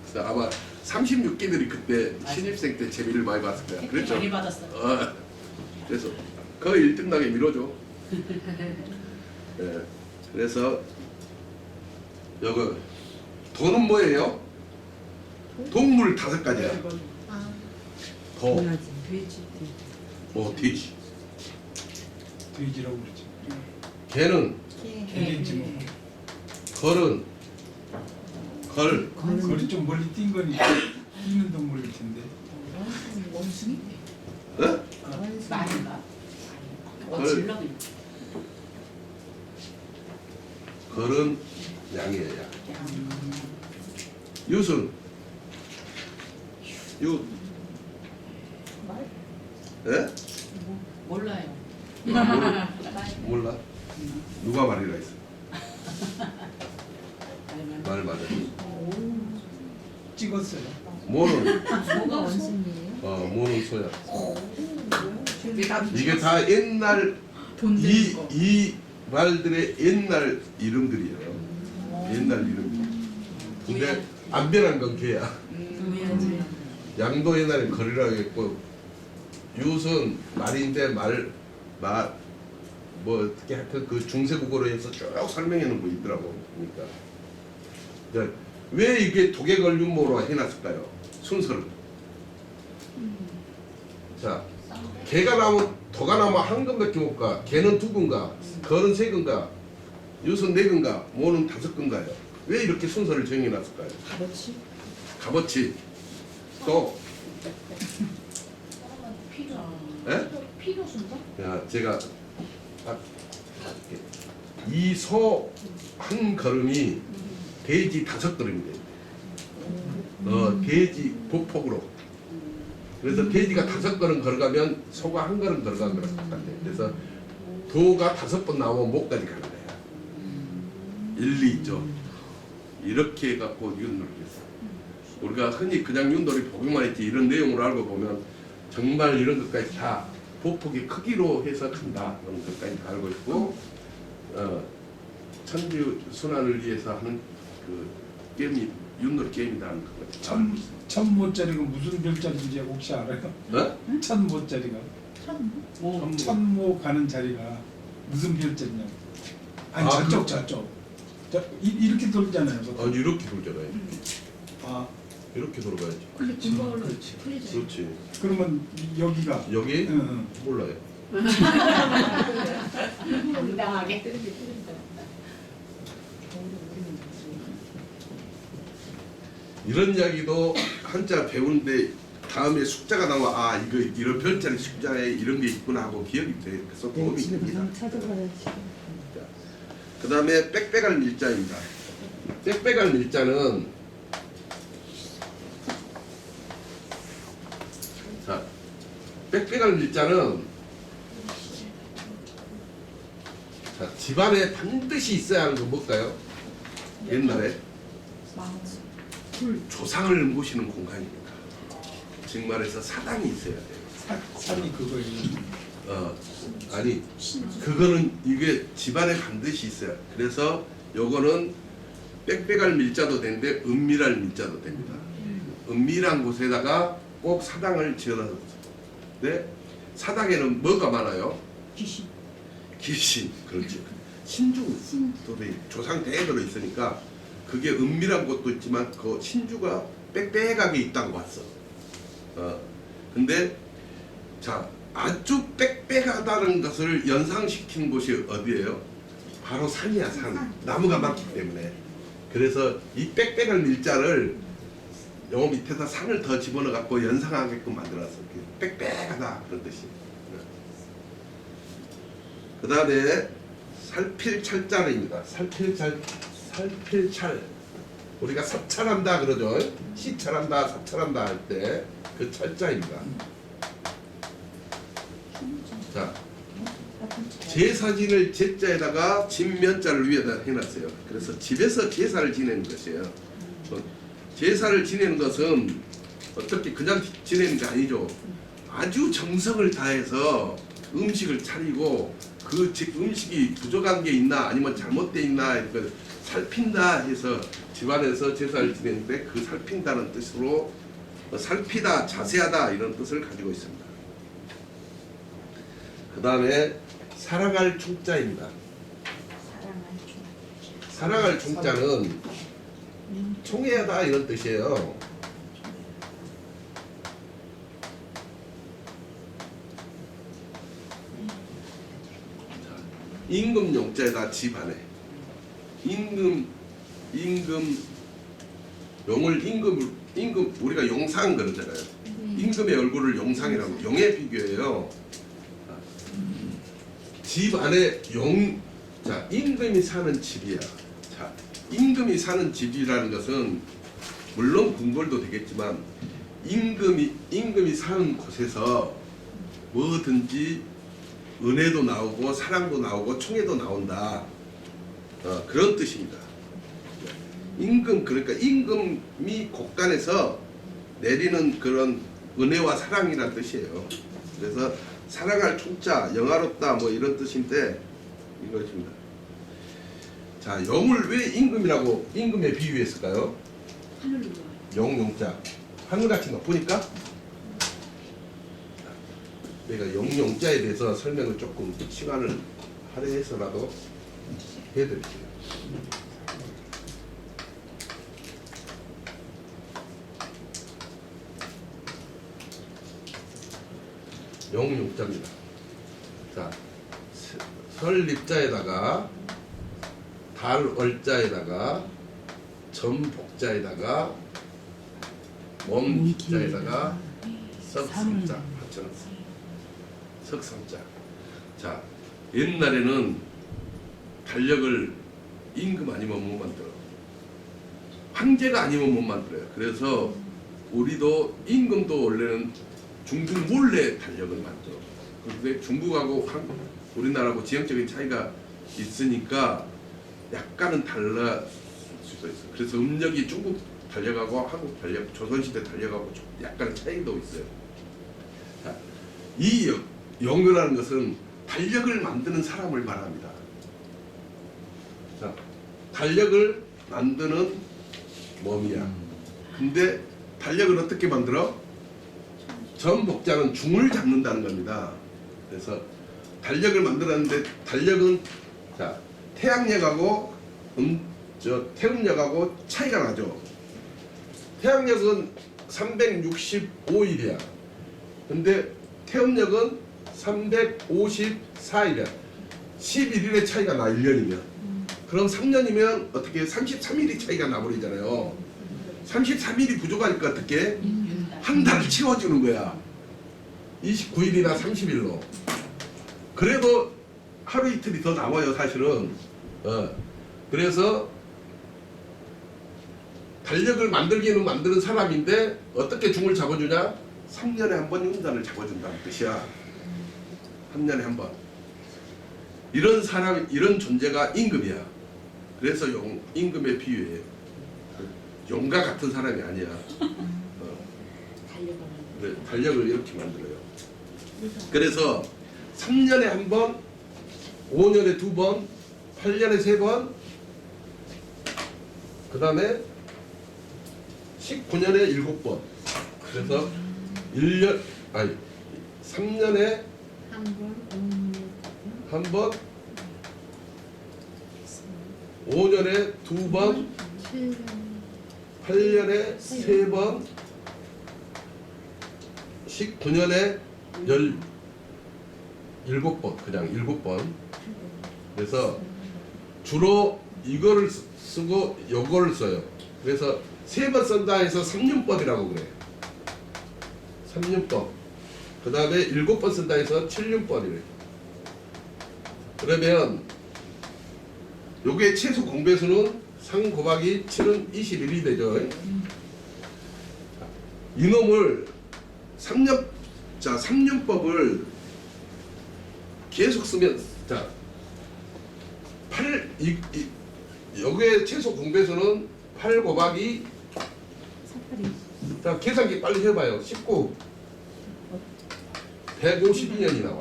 그래서 아마 36기들이 그때 신입생 때 재미를 많이 봤을 거야. 그랬죠? 많이 받았어. 그래서 거의 1등 나게 밀어줘. 네. 그래서 여기 도는 뭐예요? 동물 5가지야. 도, 돼지. 돼지. 돼지라고 그러지. 개는 개겠지 뭐. 걸은 걸. 거리 좀 멀리 뛴 거니 뛰는 동물일 텐데. 원숭이? 어? 말인가? 걸. 질러도 걸은 양이에요. 양. 윷은 윷. 예? 몰라요. 몰라? 누가 말이라 했어? 말 맞아. 찍었어요. 모는 뭐가 원숭이에요? 모는 소야. 이게 다 옛날 돈 되는 거. 이 말들의 옛날 이름들이에요. 옛날 이름. 근데 안 변한 건 걔야. 양도 옛날에 거리라고 했고 윷은 말인데 뭐 어떻게 하여튼 그 중세국어로 해서 쭉 설명해 놓은 거 있더라고. 그러니까 이제 왜 이게 도개걸림모로 해놨을까요? 순서를. 자, 개가 나면 도가 나면 한 건밖에 못 가. 개는 2건가? 걸은 3건가? 윷은 4건가? 모는 5건가요? 왜 이렇게 순서를 정해놨을까요? 값어치. 또 필요 순서? 야, 제가 이 소 한 걸음이 돼지 5걸음이 돼. 돼지 보폭으로. 그래서 돼지가 5걸음 걸어가면 소가 1걸음 걸어간 거랑 똑같아. 그래서 도가 5번 나오면 목까지 가는 거야. 일리 있죠. 이렇게 해갖고 윷놀이를 했어. 우리가 흔히 그냥 윷놀이 보기만 했지 이런 내용을 알고 보면 정말 이런 것까지 다 보폭의 크기로 해석한다. 이런 것까지 다 알고 있고 천지 순환을 위해서 하는 그 게임이 윷놀이 게임이라는 거. 천모짜리가 무슨 별자리인지 혹시 알아요? 어? 천모짜리가. 천모 가는 자리가 무슨 별자리냐고. 아니 저쪽. 이렇게 돌잖아요. 보통. 아니 이렇게 돌잖아요. 아 이렇게 돌아가야지. 근데 근거로 그렇지. 틀리죠. 그렇지. 그러면 여기가 여기 응. 몰라요. 당당하게. 이런 이야기도 한자 배우는데 다음에 숫자가 나와 아 이거 이런 별자리 숫자에 이런 게 있구나 하고 기억이 돼. 그래서 도움이 됩니다. 찾아봐야지. 그 다음에 빽빽할 일자입니다. 빽빽할 밀자는 자, 빽빽할 밀자는 자, 집안에 반드시 있어야 하는 건 뭘까요? 옛날에 조상을 모시는 공간입니다. 즉 말해서 사당이 있어야 돼요. 산이 그거예요. 아니 그거는 이게 집안에 반드시 있어요. 그래서 요거는 빽빽할 밀자도 되는데 은밀할 밀자도 됩니다. 은밀한 곳에다가 꼭 사당을 지어놨어요. 네? 사당에는 뭐가 많아요? 귀신. 귀신, 그렇지. 신주도 돼, 조상 대대로 있으니까 그게 은밀한 곳도 있지만 그 신주가 빽빽하게 있다고 봤어. 근데 자 아주 빽빽하다는 것을 연상시킨 곳이 어디예요? 바로 산이야, 산. 나무가 많기 때문에. 그래서 이 빽빽할 밀자를 요 밑에다 산을 더 집어넣어 갖고 연상하게끔 만들었어. 빽빽하다 그런 뜻이. 그 다음에 살필찰자입니다. 살필찰. 우리가 사찰한다 그러죠. 시찰한다, 사찰한다 할 때 그 찰자입니다. 자, 제사진을 제자에다가 진면자를 위에다 해놨어요. 그래서 집에서 제사를 지내는 것이에요. 제사를 지내는 것은 어떻게 그냥 지내는 게 아니죠. 아주 정성을 다해서 음식을 차리고 그 음식이 부족한 게 있나 아니면 잘못되어 있나 이걸 살핀다 해서 집안에서 제사를 지내는데 그 살핀다는 뜻으로 살피다, 자세하다 이런 뜻을 가지고 있습니다. 그 다음에 사랑할 총자입니다. 사랑할 총자는 총애하다 이런 뜻이에요. 임금 용자에다 집안에 용을 임금 우리가 용상 그러잖아요. 임금의 얼굴을 용상이라고 용에 비교해요. 집 안에 자 임금이 사는 집이야. 자 임금이 사는 집이라는 것은 물론 궁궐도 되겠지만 임금이 사는 곳에서 뭐든지 은혜도 나오고 사랑도 나오고 총애도 나온다. 그런 뜻입니다. 임금 그러니까 임금이 곳간에서 내리는 그런 은혜와 사랑이란 뜻이에요. 그래서 사랑할 총자, 영화롭다 뭐 이런 뜻인데 이것입니다. 자, 용을 왜 임금에 비유했을까요? 용자 하늘같이 높으니까. 내가 용자에 대해서 설명을 조금 시간을 할애해서라도 해드릴게요. 용자입니다. 자, 설립자에다가 달월자에다가 전복자에다가 몸자에다가 석삼자 합쳐놨어요. 석삼자. 자, 옛날에는 달력을 임금 아니면 못 만들어. 황제가 아니면 못 만들어요. 그래서 우리도 임금도 원래는 중국 몰래 달력을 만들어. 그런데 중국하고 우리나라하고 지형적인 차이가 있으니까 약간은 달라 수가 있어. 그래서 음력이 중국 달력하고 한국 달력, 조선시대 달력하고 약간의 차이도 있어요. 자, 이 용이라는 것은 달력을 만드는 사람을 말합니다. 자, 달력을 만드는 몸이야. 근데 달력을 어떻게 만들어? 전복자는 중을 잡는다는 겁니다. 그래서 달력을 만들었는데 달력은 자 태양력하고 태음력하고 차이가 나죠. 태양력은 365일이야. 근데 태음력은 354일이야. 11일의 차이가 나 1년이면. 그럼 3년이면 어떻게 33일이 차이가 나버리잖아요. 33일이 부족하니까 어떻게 한 달을 채워주는 거야. 29일이나 30일로. 그래도 하루 이틀이 더 남아요 사실은. 그래서 달력을 만들기는 만드는 사람인데 어떻게 중을 잡아주냐? 3년에 한 번 융단을 잡아준다는 뜻이야. 3년에 한 번. 이런 사람, 이런 존재가 임금이야. 그래서 임금에 비유해. 용과 같은 사람이 아니야. 그래, 달력을 이렇게 만들어요. 그래서 3년에 한 번, 5년에 2번, 8년에 3번, 그 다음에 19년에 7번. 그래서 3년에 한 번, 5년에 2번, 8년에 3번, 19년에 17번, 그냥 7번. 그래서 주로 이거를 쓰고 요거를 써요. 그래서 3번 쓴다 해서 3륜법이라고 그래요. 3륜법. 그 다음에 7번 쓴다 해서 7륜법이래요. 그러면 요게 최소 공배수는 3 곱하기 7은 21이 되죠. 이놈을 3륜법을 계속 쓰면 자 8 여기에 최소 공배수는 8 곱하기 자 계산기 빨리 해봐요. 19 152년이 나와.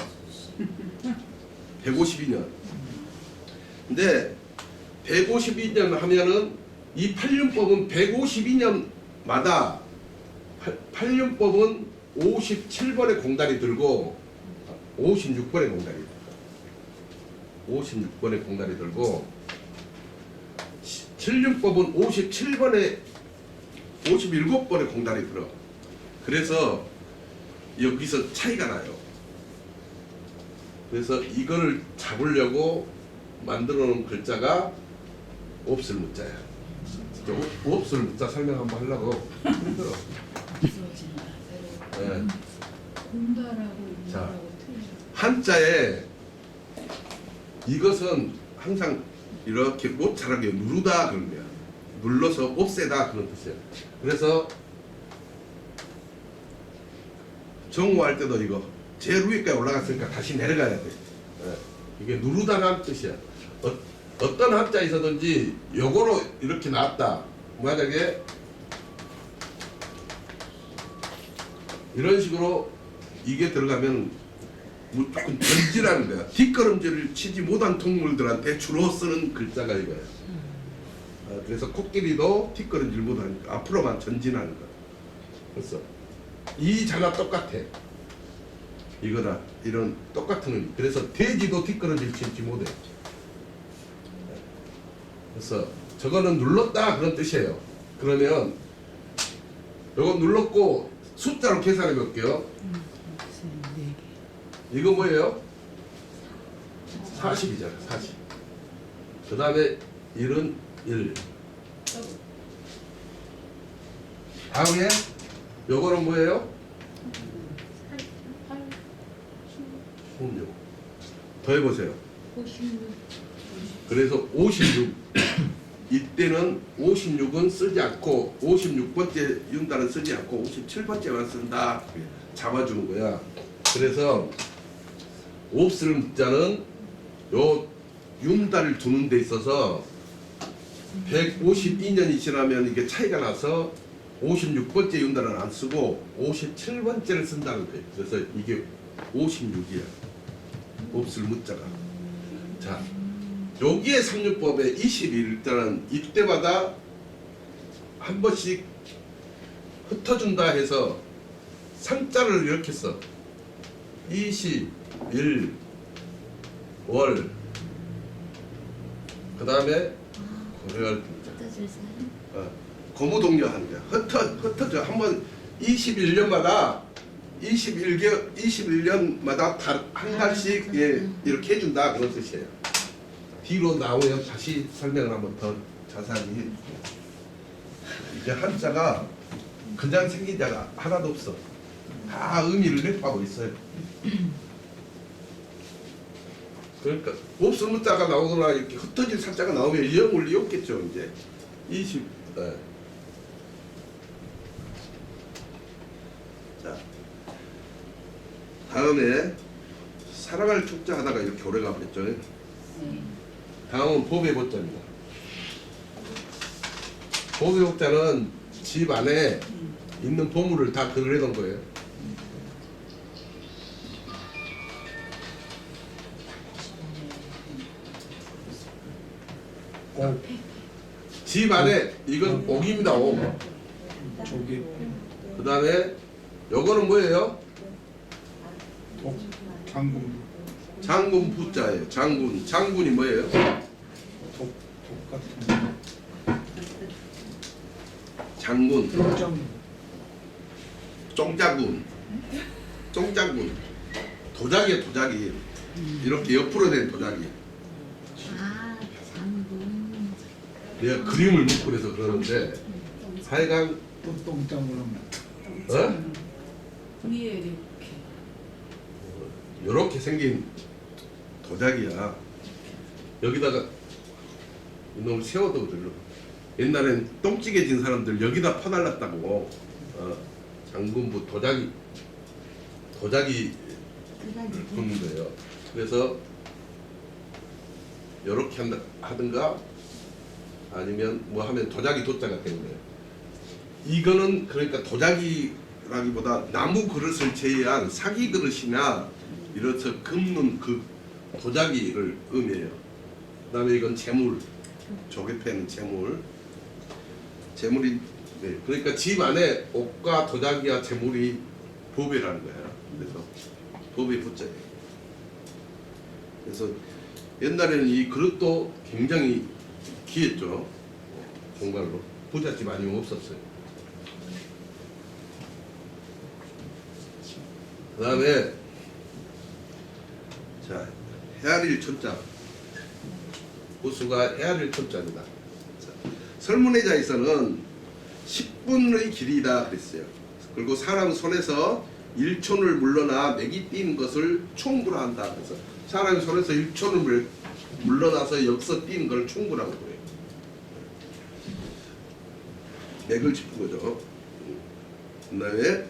152년. 근데 152년 하면은 이 8륜법은 152년마다 8륜법은 57번의 공달이 들고 56번의 공달이 들고 56번의 공달이 들고 7륜법은 57번의 공달이 들어. 그래서 여기서 차이가 나요. 그래서 이걸 잡으려고 만들어 놓은 글자가 옵슬 무자야. 옵슬 무자 설명 한번 하려고 힘들어. 네. 공달하고 자, 인달하고 틀려. 한자에 이것은 항상 이렇게 못 자라게 누르다 그런 거야. 눌러서 없애다 그런 뜻이야. 그래서 정오할 때도 이거 제일 위에까지 올라갔으니까 다시 내려가야 돼. 네. 이게 누르다라는 뜻이야. 어떤 한자에서든지 요거로 이렇게 나왔다. 만약에 이런 식으로 이게 들어가면 무조건 전지라는 거야. 뒷걸음질을 치지 못한 동물들한테 주로 쓰는 글자가 이거야. 그래서 코끼리도 뒷걸음질 못하니까 앞으로만 전진하는 거야. 그래서 이 자가 똑같아. 이거다. 이런 똑같은 의미. 그래서 돼지도 뒷걸음질 치지 못해. 그래서 저거는 눌렀다 그런 뜻이에요. 그러면 요거 눌렀고 숫자로 계산해 볼게요. 이거 뭐예요? 40이잖아. 40. 그 다음에 1은 1. 다음에 요거는 뭐예요? 16. 더 해보세요. 56. 그래서 56. 이때는 56은 쓰지 않고 56번째 윤달은 쓰지 않고 57번째만 쓴다. 잡아주는 거야. 그래서 옵슬 문자는 요 윤달을 두는 데 있어서 152년이 지나면 이게 차이가 나서 56번째 윤달은 안 쓰고 57번째를 쓴다는 거예요. 그래서 이게 56이야. 옵슬 문자가. 자, 여기에 3륜법에 21일자는 이때마다 한 번씩 흩어준다 해서 3자를 이렇게 써. 21월 그 다음에 고려할 고무동료 하는 거야. 흩어져. 한번 21년마다 21년마다 한 달씩 이렇게 해준다 그런 뜻이에요. 뒤로 나오면 다시 설명을 한번 더 자세하게 해줄게요. 이제 한자가 그냥 생긴 자가 하나도 없어. 다 의미를 내포하고 있어요. 그러니까 옵슬 문자가 나오거나 이렇게 흩어질 살자가 나오면 영 원리 없겠죠. 이제 20 다음에 사랑할 축자 하다가 이렇게 오래 가버렸죠. 네. 다음은 보배 복자입니다. 보배 복자는 집 안에 있는 보물을 다 그려놓은 거예요. 집 안에 이건 옥입니다. 옥. 조개 그 다음에 요거는 뭐예요? 독 장군 장군 부자예요. 장군. 장군이 뭐예요? 독 같은 장군. 독장 쫑자군. 쫑자군. 도자기에 도자기. 이렇게 옆으로 된 도자기. 아, 장군. 내가 그림을 못 그려서 그러는데 하여간 또 똥장군은 어? 위에 이렇게 요렇게 생긴 도자기야. 여기다가 이놈을 세워두거든요. 옛날엔 똥찌개 진 사람들 여기다 퍼날랐다고. 장군부 도자기 붓는 거예요. 그래서 요렇게 하든가 아니면 뭐 하면 도자기 도자가 되는 거예요. 이거는 그러니까 도자기라기보다 나무 그릇을 제외한 사기 그릇이나 이렇게 굽는 그 도자기를 의미해요. 그 다음에 이건 재물, 조개 패는 재물이 네. 그러니까 집 안에 옥과 도자기와 재물이 보배라는 거예요. 그래서 보배 부자예요. 그래서 옛날에는 이 그릇도 굉장히 귀했죠. 정말로 부잣집 아니면 없었어요. 그 다음에 자 헤아릴 천자 호수가 헤아릴 천자입니다. 설문의자에서는 10분의 길이다 그랬어요. 그리고 사람 손에서 1촌을 물러나 맥이 뛴 것을 총구라 한다. 그래서 사람 손에서 1촌을 물러나서 역서 뛴 걸 총구라고 그래요. 맥을 짚은 거죠. 그 다음에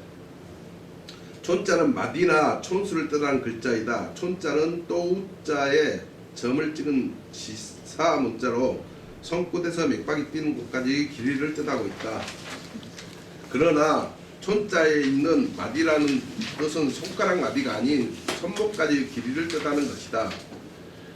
촌자는 마디나 촌수를 뜻하는 글자이다. 촌자는 또 우자에 점을 찍은 지사 문자로 손끝에서 맥박이 뛰는 곳까지 길이를 뜻하고 있다. 그러나 촌자에 있는 마디라는 것은 손가락 마디가 아닌 손목까지 길이를 뜻하는 것이다.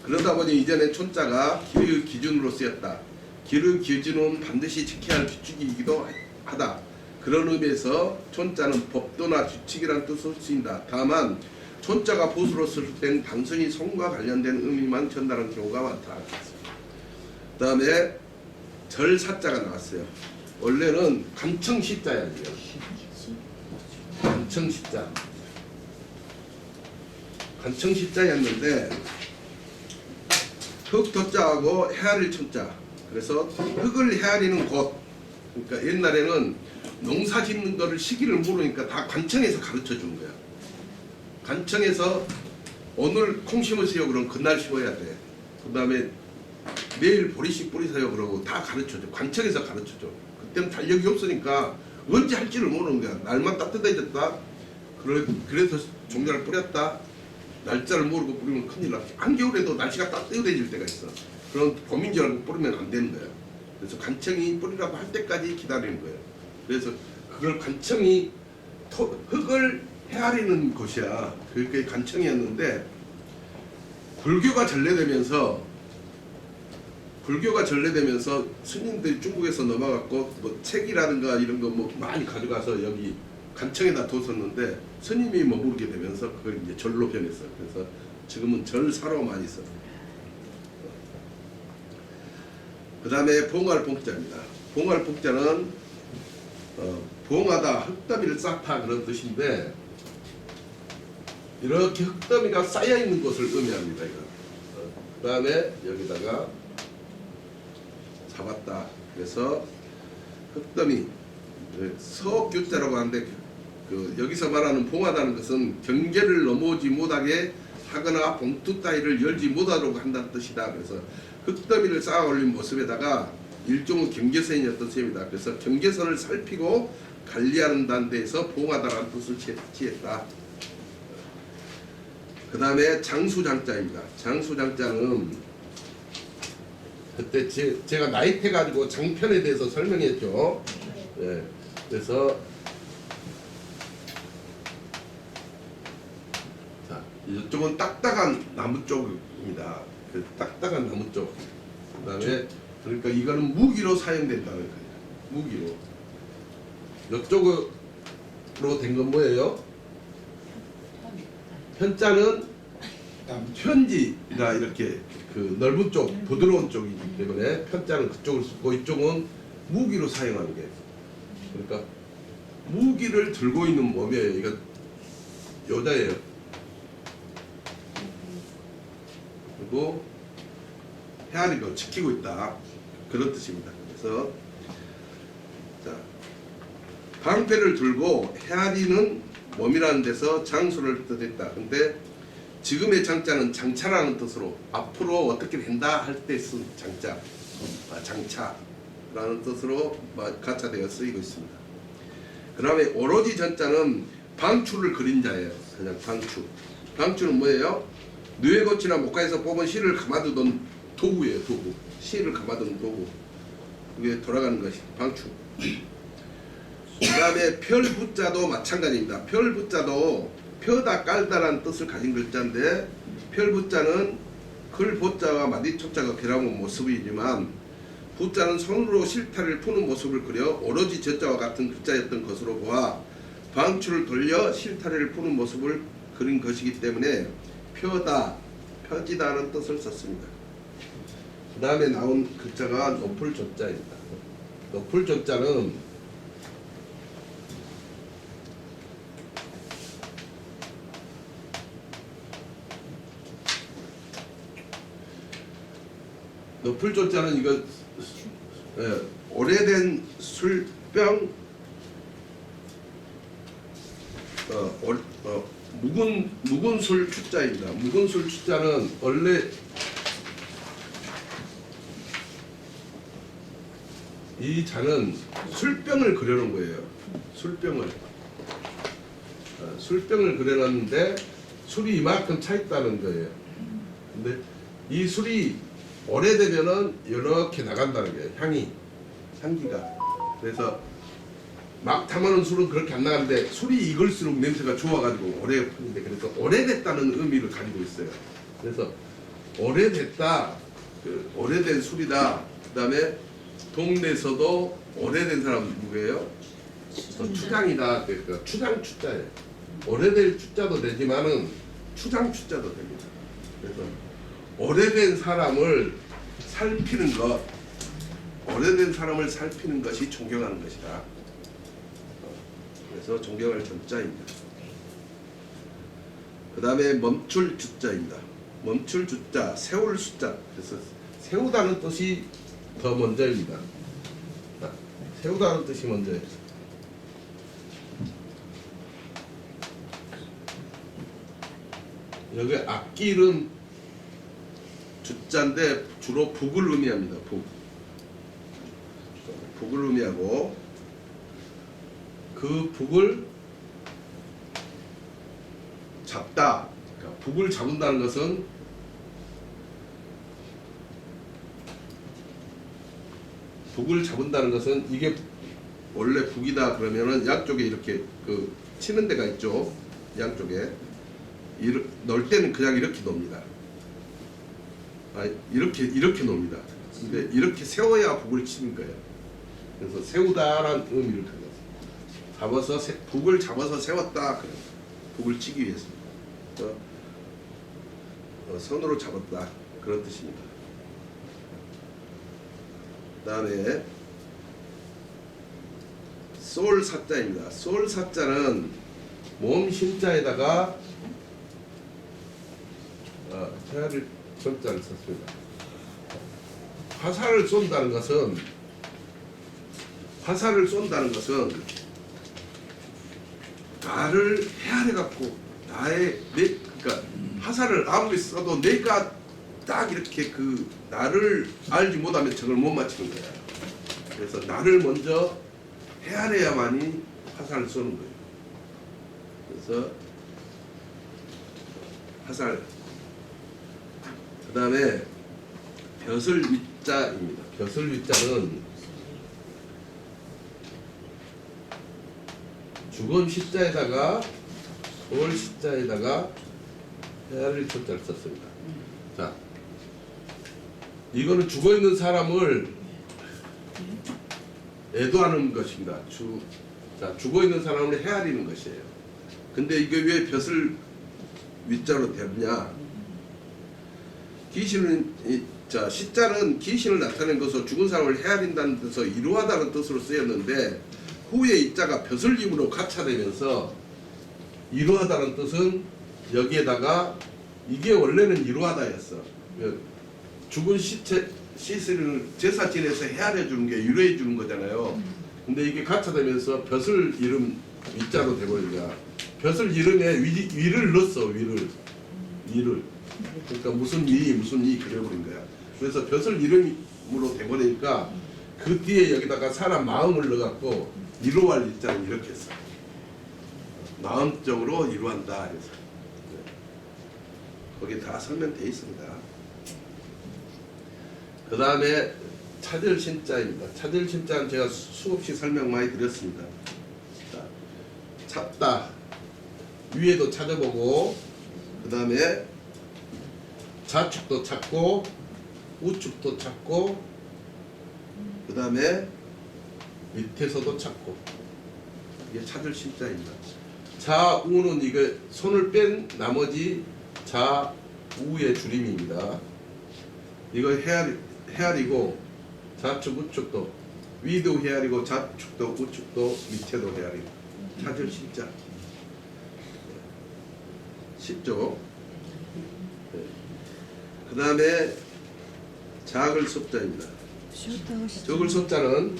그러다 보니 이전에 촌자가 길의 기준으로 쓰였다. 길의 기준은 반드시 지켜야 할 규칙이기도 하다. 그런 의미에서 촌자는 법도나 규칙이란 뜻을 쓰인다. 다만 촌자가 보수로 쓸 때는 단순히 손과 관련된 의미만 전달하는 경우가 많다. 그 다음에 절사자가 나왔어요. 원래는 간청시자야. 간청시자. 간청시자였는데 흙토자하고 헤아릴 천자. 그래서 흙을 헤아리는 곳. 그러니까 옛날에는 농사 짓는 거를 시기를 모르니까 다 관청에서 가르쳐 주는 거야. 관청에서 오늘 콩 심으세요 그럼 그날 심어야 돼. 그 다음에 매일 보리씨 뿌리세요 그러고 다 가르쳐줘. 관청에서 가르쳐줘. 그때는 달력이 없으니까 언제 할지를 모르는 거야. 날만 따뜻해졌다. 그래서 종자를 뿌렸다. 날짜를 모르고 뿌리면 큰일 나. 한겨울에도 날씨가 따뜻해질 때가 있어. 그럼 봄인 줄 알고 뿌리면 안 되는 거야. 그래서 관청이 뿌리라고 할 때까지 기다리는 거예요. 그래서 그걸 관청이 흙을 헤아리는 곳이야. 그게 관청이었는데 불교가 전래되면서 스님들이 중국에서 넘어갔고 뭐 책이라든가 이런 거 뭐 많이 가져가서 여기 관청에다 뒀었는데 스님이 머무르게 되면서 그걸 이제 절로 변했어. 그래서 지금은 절사로 많이 써. 그 다음에 봉알봉자입니다. 봉알봉자는 봉하다 흙더미를 쌓다 그런 뜻인데 이렇게 흙더미가 쌓여 있는 것을 의미합니다. 이거. 그 다음에 여기다가 잡았다. 그래서 흙더미 서규자라고 하는데 여기서 말하는 봉하다는 것은 경계를 넘어오지 못하게 하거나 봉투 따위를 열지 못하도록 한다는 뜻이다. 그래서 흙더미를 쌓아 올린 모습에다가 일종의 경계선이었던 셈이다. 그래서 경계선을 살피고 관리하는 데에서 봉하다라는 뜻을 취했다. 그 다음에 장수장자입니다. 장수장자는 그때 제가 나이테 가지고 장편에 대해서 설명했죠. 네. 그래서 자, 이쪽은 딱딱한 나무 쪽입니다. 그 딱딱한 나무 쪽. 그 다음에 그러니까 이거는 무기로 사용된다는 거예요. 무기로. 이쪽으로 된 건 뭐예요? 편자는 편지가 이렇게 그 넓은 쪽, 부드러운 쪽이기 때문에 편자는 그쪽을 쓰고 이쪽은 무기로 사용하는 게. 그러니까 무기를 들고 있는 몸이에요. 이거 여자예요. 그리고 헤아리고 지키고 있다. 그런 뜻입니다. 그래서 자, 방패를 들고 헤아리는 몸이라는 데서 장수를 뜻했다. 근데 지금의 장자는 장차라는 뜻으로 앞으로 어떻게 된다 할 때 쓴 장자, 장차라는 뜻으로 가차되어 쓰이고 있습니다. 그 다음에 오로지 전자는 방추를 그린 자예요. 그냥 방추. 방추는 뭐예요? 뇌고치나 목가에서 뽑은 실을 감아두던 도구예요. 도구. 실을 감아두는 도구. 그게 돌아가는 것이 방추. 그 다음에 별부자도 마찬가지입니다. 별부자도 펴다 깔다라는 뜻을 가진 글자인데 별부자는 글보자와 마디초자가 결합한 모습이지만 부자는 손으로 실타를 푸는 모습을 그려 오로지 저자와 같은 글자였던 것으로 보아 방추를 돌려 실타래를 푸는 모습을 그린 것이기 때문에 펴다, 펴지다는 뜻을 썼습니다. 그 다음에 나온 글자가 높을 조자입니다. 높을 조자는 높을 조자는 이거 오래된 술병 묵은 술 추자입니다. 묵은 술 추자는 원래 이 자는 술병을 그려놓은 거예요. 술병을 그려놨는데 술이 이만큼 차 있다는 거예요. 근데 이 술이 오래되면은 이렇게 나간다는 거예요. 향기가. 그래서 막 담아놓은 술은 그렇게 안 나가는데 술이 익을수록 냄새가 좋아가지고 오래 푸는데 그래서 오래됐다는 의미를 가지고 있어요. 그래서 오래됐다, 오래된 술이다. 그 다음에 동네에서도 오래된 사람 누구예요? 추장이다. 그러니까 추장 추자예요. 오래될 추자도 되지만은 추장 추자도 됩니다. 그래서 오래된 사람을 살피는 것, 오래된 사람을 살피는 것이 존경하는 것이다. 그래서 존경할 전자입니다. 그 다음에 멈출 주자입니다. 멈출 주자, 세울 숫자. 그래서 세우다는 뜻이 더 먼저입니다. 세우다는 뜻이 먼저예요. 여기 앞길은 주자인데 주로 북을 의미합니다. 북을 의미하고 그 북을 잡다. 그러니까 북을 잡는다는 것은 이게 원래 북이다 그러면은 양쪽에 이렇게 그 치는 데가 있죠. 양쪽에 넣을 때는 그냥 이렇게 놓습니다. 이렇게 놓습니다. 근데 이렇게 세워야 북을 치는 거예요. 그래서 세우다라는 의미를 가졌어요. 북을 잡아서 세웠다. 그래요. 북을 치기 위해서. 손으로 잡았다. 그런 뜻입니다. 그 다음에 솔 사자입니다. 솔 사자는 몸 힘자에다가 태아를 전자를 썼습니다. 화살을 쏜다는 것은 나를 헤아려 갖고 그러니까 화살을 아무리 써도 내가 딱 이렇게 나를 알지 못하면 적을 못 맞히는 거야. 그래서 나를 먼저 헤아려야만이 화살을 쏘는 거예요. 그래서 화살. 그 다음에 벼슬 위자입니다. 벼슬 위자는 주건 시자에다가 올 시자에다가 헤아릴 초자를 썼습니다. 자, 이거는 죽어 있는 사람을 애도하는 것입니다. 자, 죽어 있는 사람을 헤아리는 것이에요. 근데 이게 왜 벼슬 위자로 되느냐? 귀신은 자, 시자는 귀신을 나타낸 것으로 죽은 사람을 헤아린다는 뜻에서 이루하다는 뜻으로 쓰였는데 후에 이자가 벼슬림으로 가차되면서 이루하다는 뜻은 여기에다가 이게 원래는 이루하다였어. 죽은 시체를 제사 지내서 헤아려 주는 게 유래해 주는 거잖아요. 근데 이게 가차되면서 벼슬 이름 위자로 돼버린 거야. 벼슬 이름에 위를 넣었어. 위를. 그러니까 무슨 이 그려버린 거야. 그래서 벼슬 이름으로 돼버리니까 그 뒤에 여기다가 사람 마음을 넣어갖고 이루할 일자는 이렇게 했어. 마음적으로 이루한다. 그래서 거기 다 설명돼 있습니다. 그 다음에 차별신자입니다. 차별신자는 제가 수없이 설명 많이 드렸습니다. 자, 찾다. 위에도 찾아보고 그 다음에 좌측도 찾고 우측도 찾고 그 다음에 밑에서도 찾고 이게 찾을 신자입니다. 좌우는 이거 손을 뺀 나머지 좌우의 줄임입니다. 이거 헤아리고 좌측 우측도 위도 헤아리고 좌측도 우측도 밑에도 헤아리고 찾을 신자. 쉽죠? 그 다음에 작을 섭자입니다. 적을 섭자는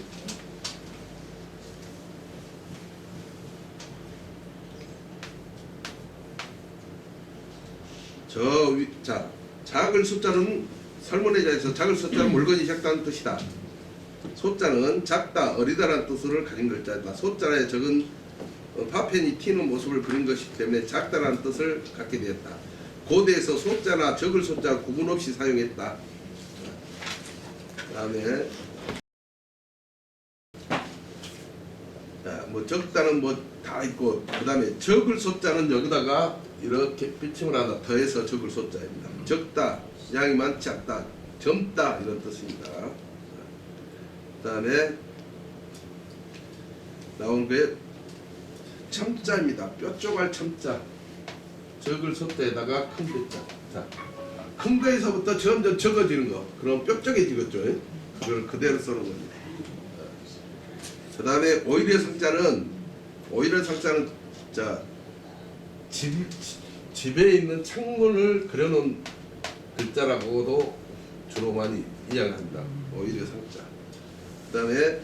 자, 작을 섭자는 설문의자에서 작을 섭자는 물건이 작다는 뜻이다. 섭자는 작다, 어리다라는 뜻을 가진 글자이다. 섭자에 적은 파편이 튀는 모습을 그린 것이기 때문에 작다라는 뜻을 갖게 되었다. 고대에서 섭자나 적을 섭자 구분 없이 사용했다. 그 다음에 뭐 적다는 뭐 다 있고 그 다음에 적을 섭자는 여기다가 이렇게 비침을 하다 더해서 적을 섭자입니다. 적다, 양이 많지 않다, 젊다 이런 뜻입니다. 그 다음에 나온 게 첨자입니다. 뼈조갈 첨자. 적을 섭자에다가 큰 뼈자. 자, 큰 거에서부터 점점 적어지는 거. 그럼 뼈쪽해지겠죠. 그걸 그대로 써는 겁니다. 그 다음에 오히려 상자는 자, 집에 있는 창문을 그려놓은 글자라고도 주로 많이 이야기합니다. 오히려 상자. 그 다음에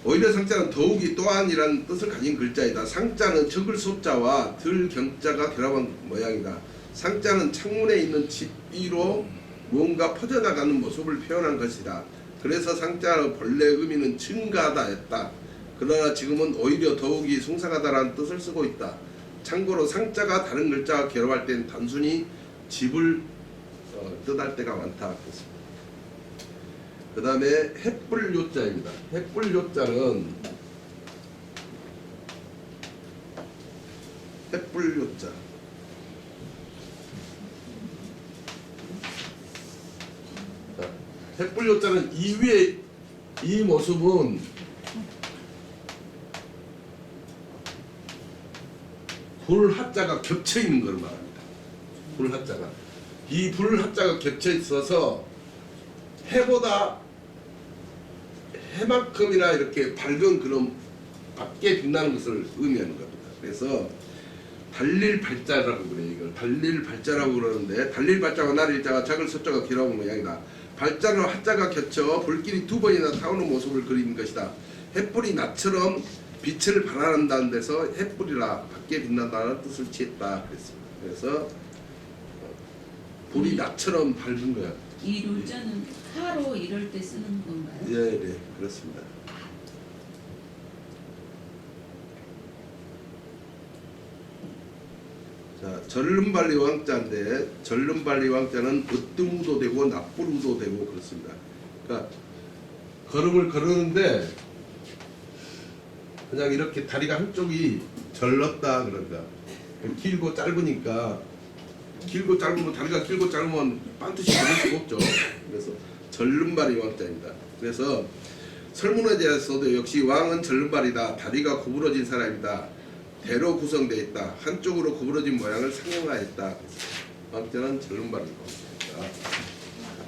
오히려 상자는 더욱이 또한이라는 뜻을 가진 글자이다. 상자는 적을 섭자와 들 경자가 결합한 모양이다. 상자는 창문에 있는 집 위로 무언가 퍼져나가는 모습을 표현한 것이다. 그래서 상자의 본래 의미는 증가하다였다. 그러나 지금은 오히려 더욱이 숭상하다라는 뜻을 쓰고 있다. 참고로 상자가 다른 글자와 결합할 땐 단순히 집을 뜻할 때가 많다. 그 다음에 햇불요자입니다. 햇불요자는 햇불요자. 햇불요자는 이 위에 이 모습은 불하자가 겹쳐 있는 걸 말합니다. 불하자가 이 불하자가 겹쳐 있어서 해보다 해만큼이나 이렇게 밝은 그런 밝게 빛나는 것을 의미하는 겁니다. 그래서 달릴 발자라고 그래요. 이걸 달릴 발자라고 그러는데 달릴 발자와 날일자가 작을 섭자가 결합한 모양이다. 발자로 하자가 겹쳐 불길이 두 번이나 타오는 모습을 그리는 것이다. 햇불이 낮처럼 빛을 발한다는 데서 햇불이라 밝게 빛난다는 뜻을 취했다. 그랬습니다. 그래서 불이 낮처럼 밝은 거야. 이 룰자는 하로 이럴 때 쓰는 건가요? 네, 그렇습니다. 자, 절름발리 왕자인데 절름발리 왕자는 으뜸우도 되고 납부루도 되고 그렇습니다. 그러니까 걸음을 걸었는데 그냥 이렇게 다리가 한쪽이 절렀다 그런다. 길고 짧으니까 길고 짧으면 다리가 길고 짧으면 반드시 걸을 수가 없죠. 그래서 절름발이 왕자입니다. 그래서 설문화제에서도 역시 왕은 절름발이다. 다리가 구부러진 사람이다. 대로 구성되어 있다. 한쪽으로 구부러진 모양을 상용하였다. 왕자는 절름발이 왕자입니다.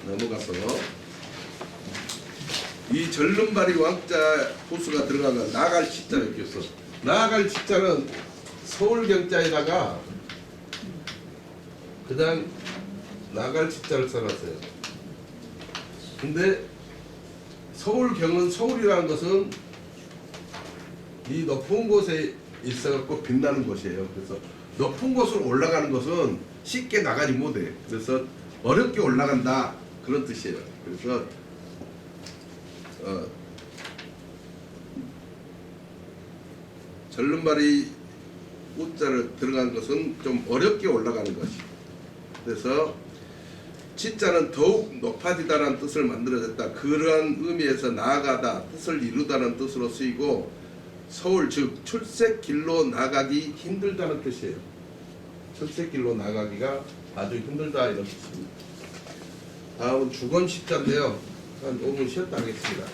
넘어가서 이 절름발이 왕자 호수가 들어가면 나갈 치자를 꼈어. 나갈 치자는 서울 경자에다가 그냥 나갈 치자를 써놨어요. 근데 서울경은 서울이라는 것은 이 높은 곳에 있어갖고 빛나는 곳이에요. 그래서 높은 곳으로 올라가는 것은 쉽게 나가지 못해. 그래서 어렵게 올라간다 그런 뜻이에요. 그래서 절름발이 우자를 들어간 것은 좀 어렵게 올라가는 것이. 그래서 치자는 더욱 높아지다라는 뜻을 만들어졌다. 그러한 의미에서 나아가다, 뜻을 이루다는 뜻으로 쓰이고 서울 즉 출첵길로 나가기 힘들다는 뜻이에요. 출첵길로 나가기가 아주 힘들다 이런 뜻입니다. 다음은 주건 십자인데요. 한 5분 쉬었다 하겠습니다.